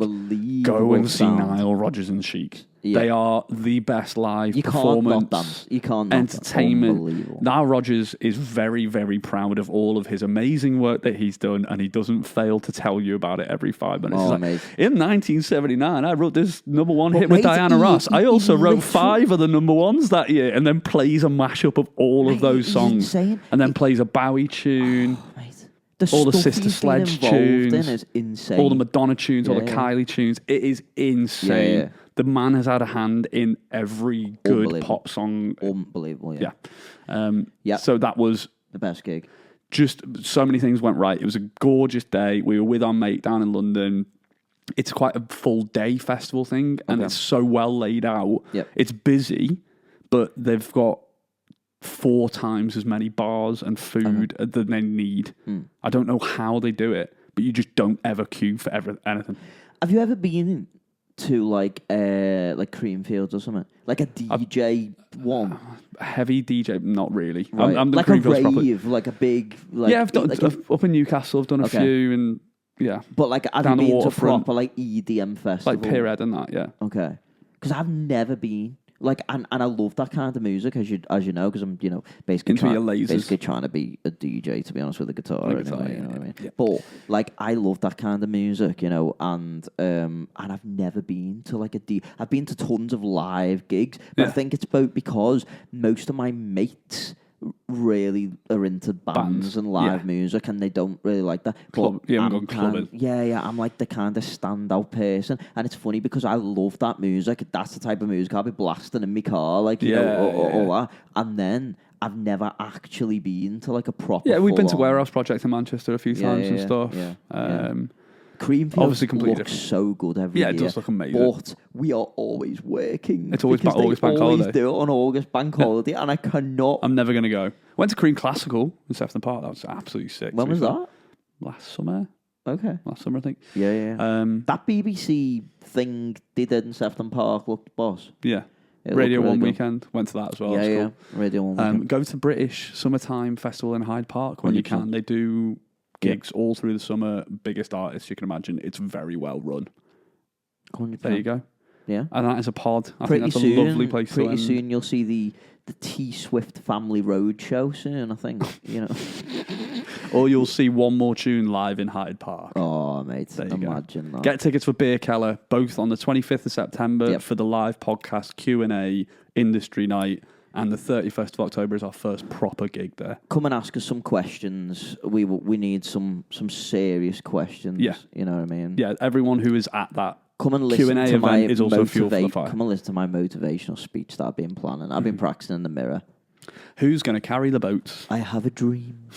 go and see Nile Rodgers and Chic. Yeah. They are the best live performance. You can't entertainment. Nile Rodgers is very, very proud of all of his amazing work that he's done, and he doesn't fail to tell you about it every 5 minutes. Oh, in 1979, I wrote this number one hit with Diana Ross. I also wrote 5 of the number ones that year, and then plays a mashup of all of those songs. And then plays a Bowie tune. All the Sister Sledge tunes, is insane. All the Madonna tunes, all the Kylie tunes. It is insane. Yeah. The man has had a hand in every good pop song. Unbelievable, So that was the best gig. Just so many things went right. It was a gorgeous day. We were with our mate down in London. It's quite a full day festival thing, and it's so well laid out. Yep. It's busy. but they've got 4 times as many bars and food than they need. I don't know how they do it, but you just don't ever queue for anything. Have you ever been to like Creamfields or something? Like a DJ one? Heavy DJ, not really. Right. I'm the like a Creamfields rave, like a big... Like, I've done up in Newcastle. I've done a few, and yeah. But like, have you been to a proper like EDM festival? Like Pierhead and that, yeah. Okay. Because I've never been. Like, and I love that kind of music, as you know, because I'm, basically trying to be a DJ, to be honest, with a guitar. You know what I mean? Yeah. But like, I love that kind of music, and I've never been to like I've been to tons of live gigs, but I think it's because most of my mates really are into bands and live music, and they don't really like that. I'm clubbing. I'm like the kind of standout person, and it's funny because I love that music. That's the type of music I'll be blasting in my car, like all that. And then I've never actually been to like a proper. Yeah, we've been to Warehouse Project in Manchester a few times and stuff. Creamfields obviously completely looks so good every year. Yeah, it does look amazing. But we are always working. It's always August Bank Holiday. They always do it on August Bank Holiday, and I cannot. I'm never going to go. Went to Cream Classical in Sefton Park. That was absolutely sick. When was that? Last summer. Okay. Last summer, I think. Yeah. That BBC thing they did in Sefton Park looked boss. Yeah. Radio 1 weekend. Went to that as well. Yeah. Cool. Radio 1 weekend. Go to British Summertime Festival in Hyde Park when you can. They do gigs all through the summer, biggest artists you can imagine. It's very well run. 100%. There you go. Yeah. And that is a pod. I think that's a lovely place to end. Pretty soon you'll see the T Swift Family Road show soon, I think. Or you'll see One More Tune live in Hyde Park. Oh, mate. Imagine that. Get tickets for Beer Keller, both on the 25th of September for the live podcast Q&A industry night. And the 31st of October is our first proper gig there. Come and ask us some questions. We need some serious questions. Yeah. You know what I mean? Yeah, everyone who is at that come and listen Q&A to event is also fuel for the fire. Come and listen to my motivational speech that I've been planning. I've been practicing in the mirror. Who's going to carry the boats? I have a dream.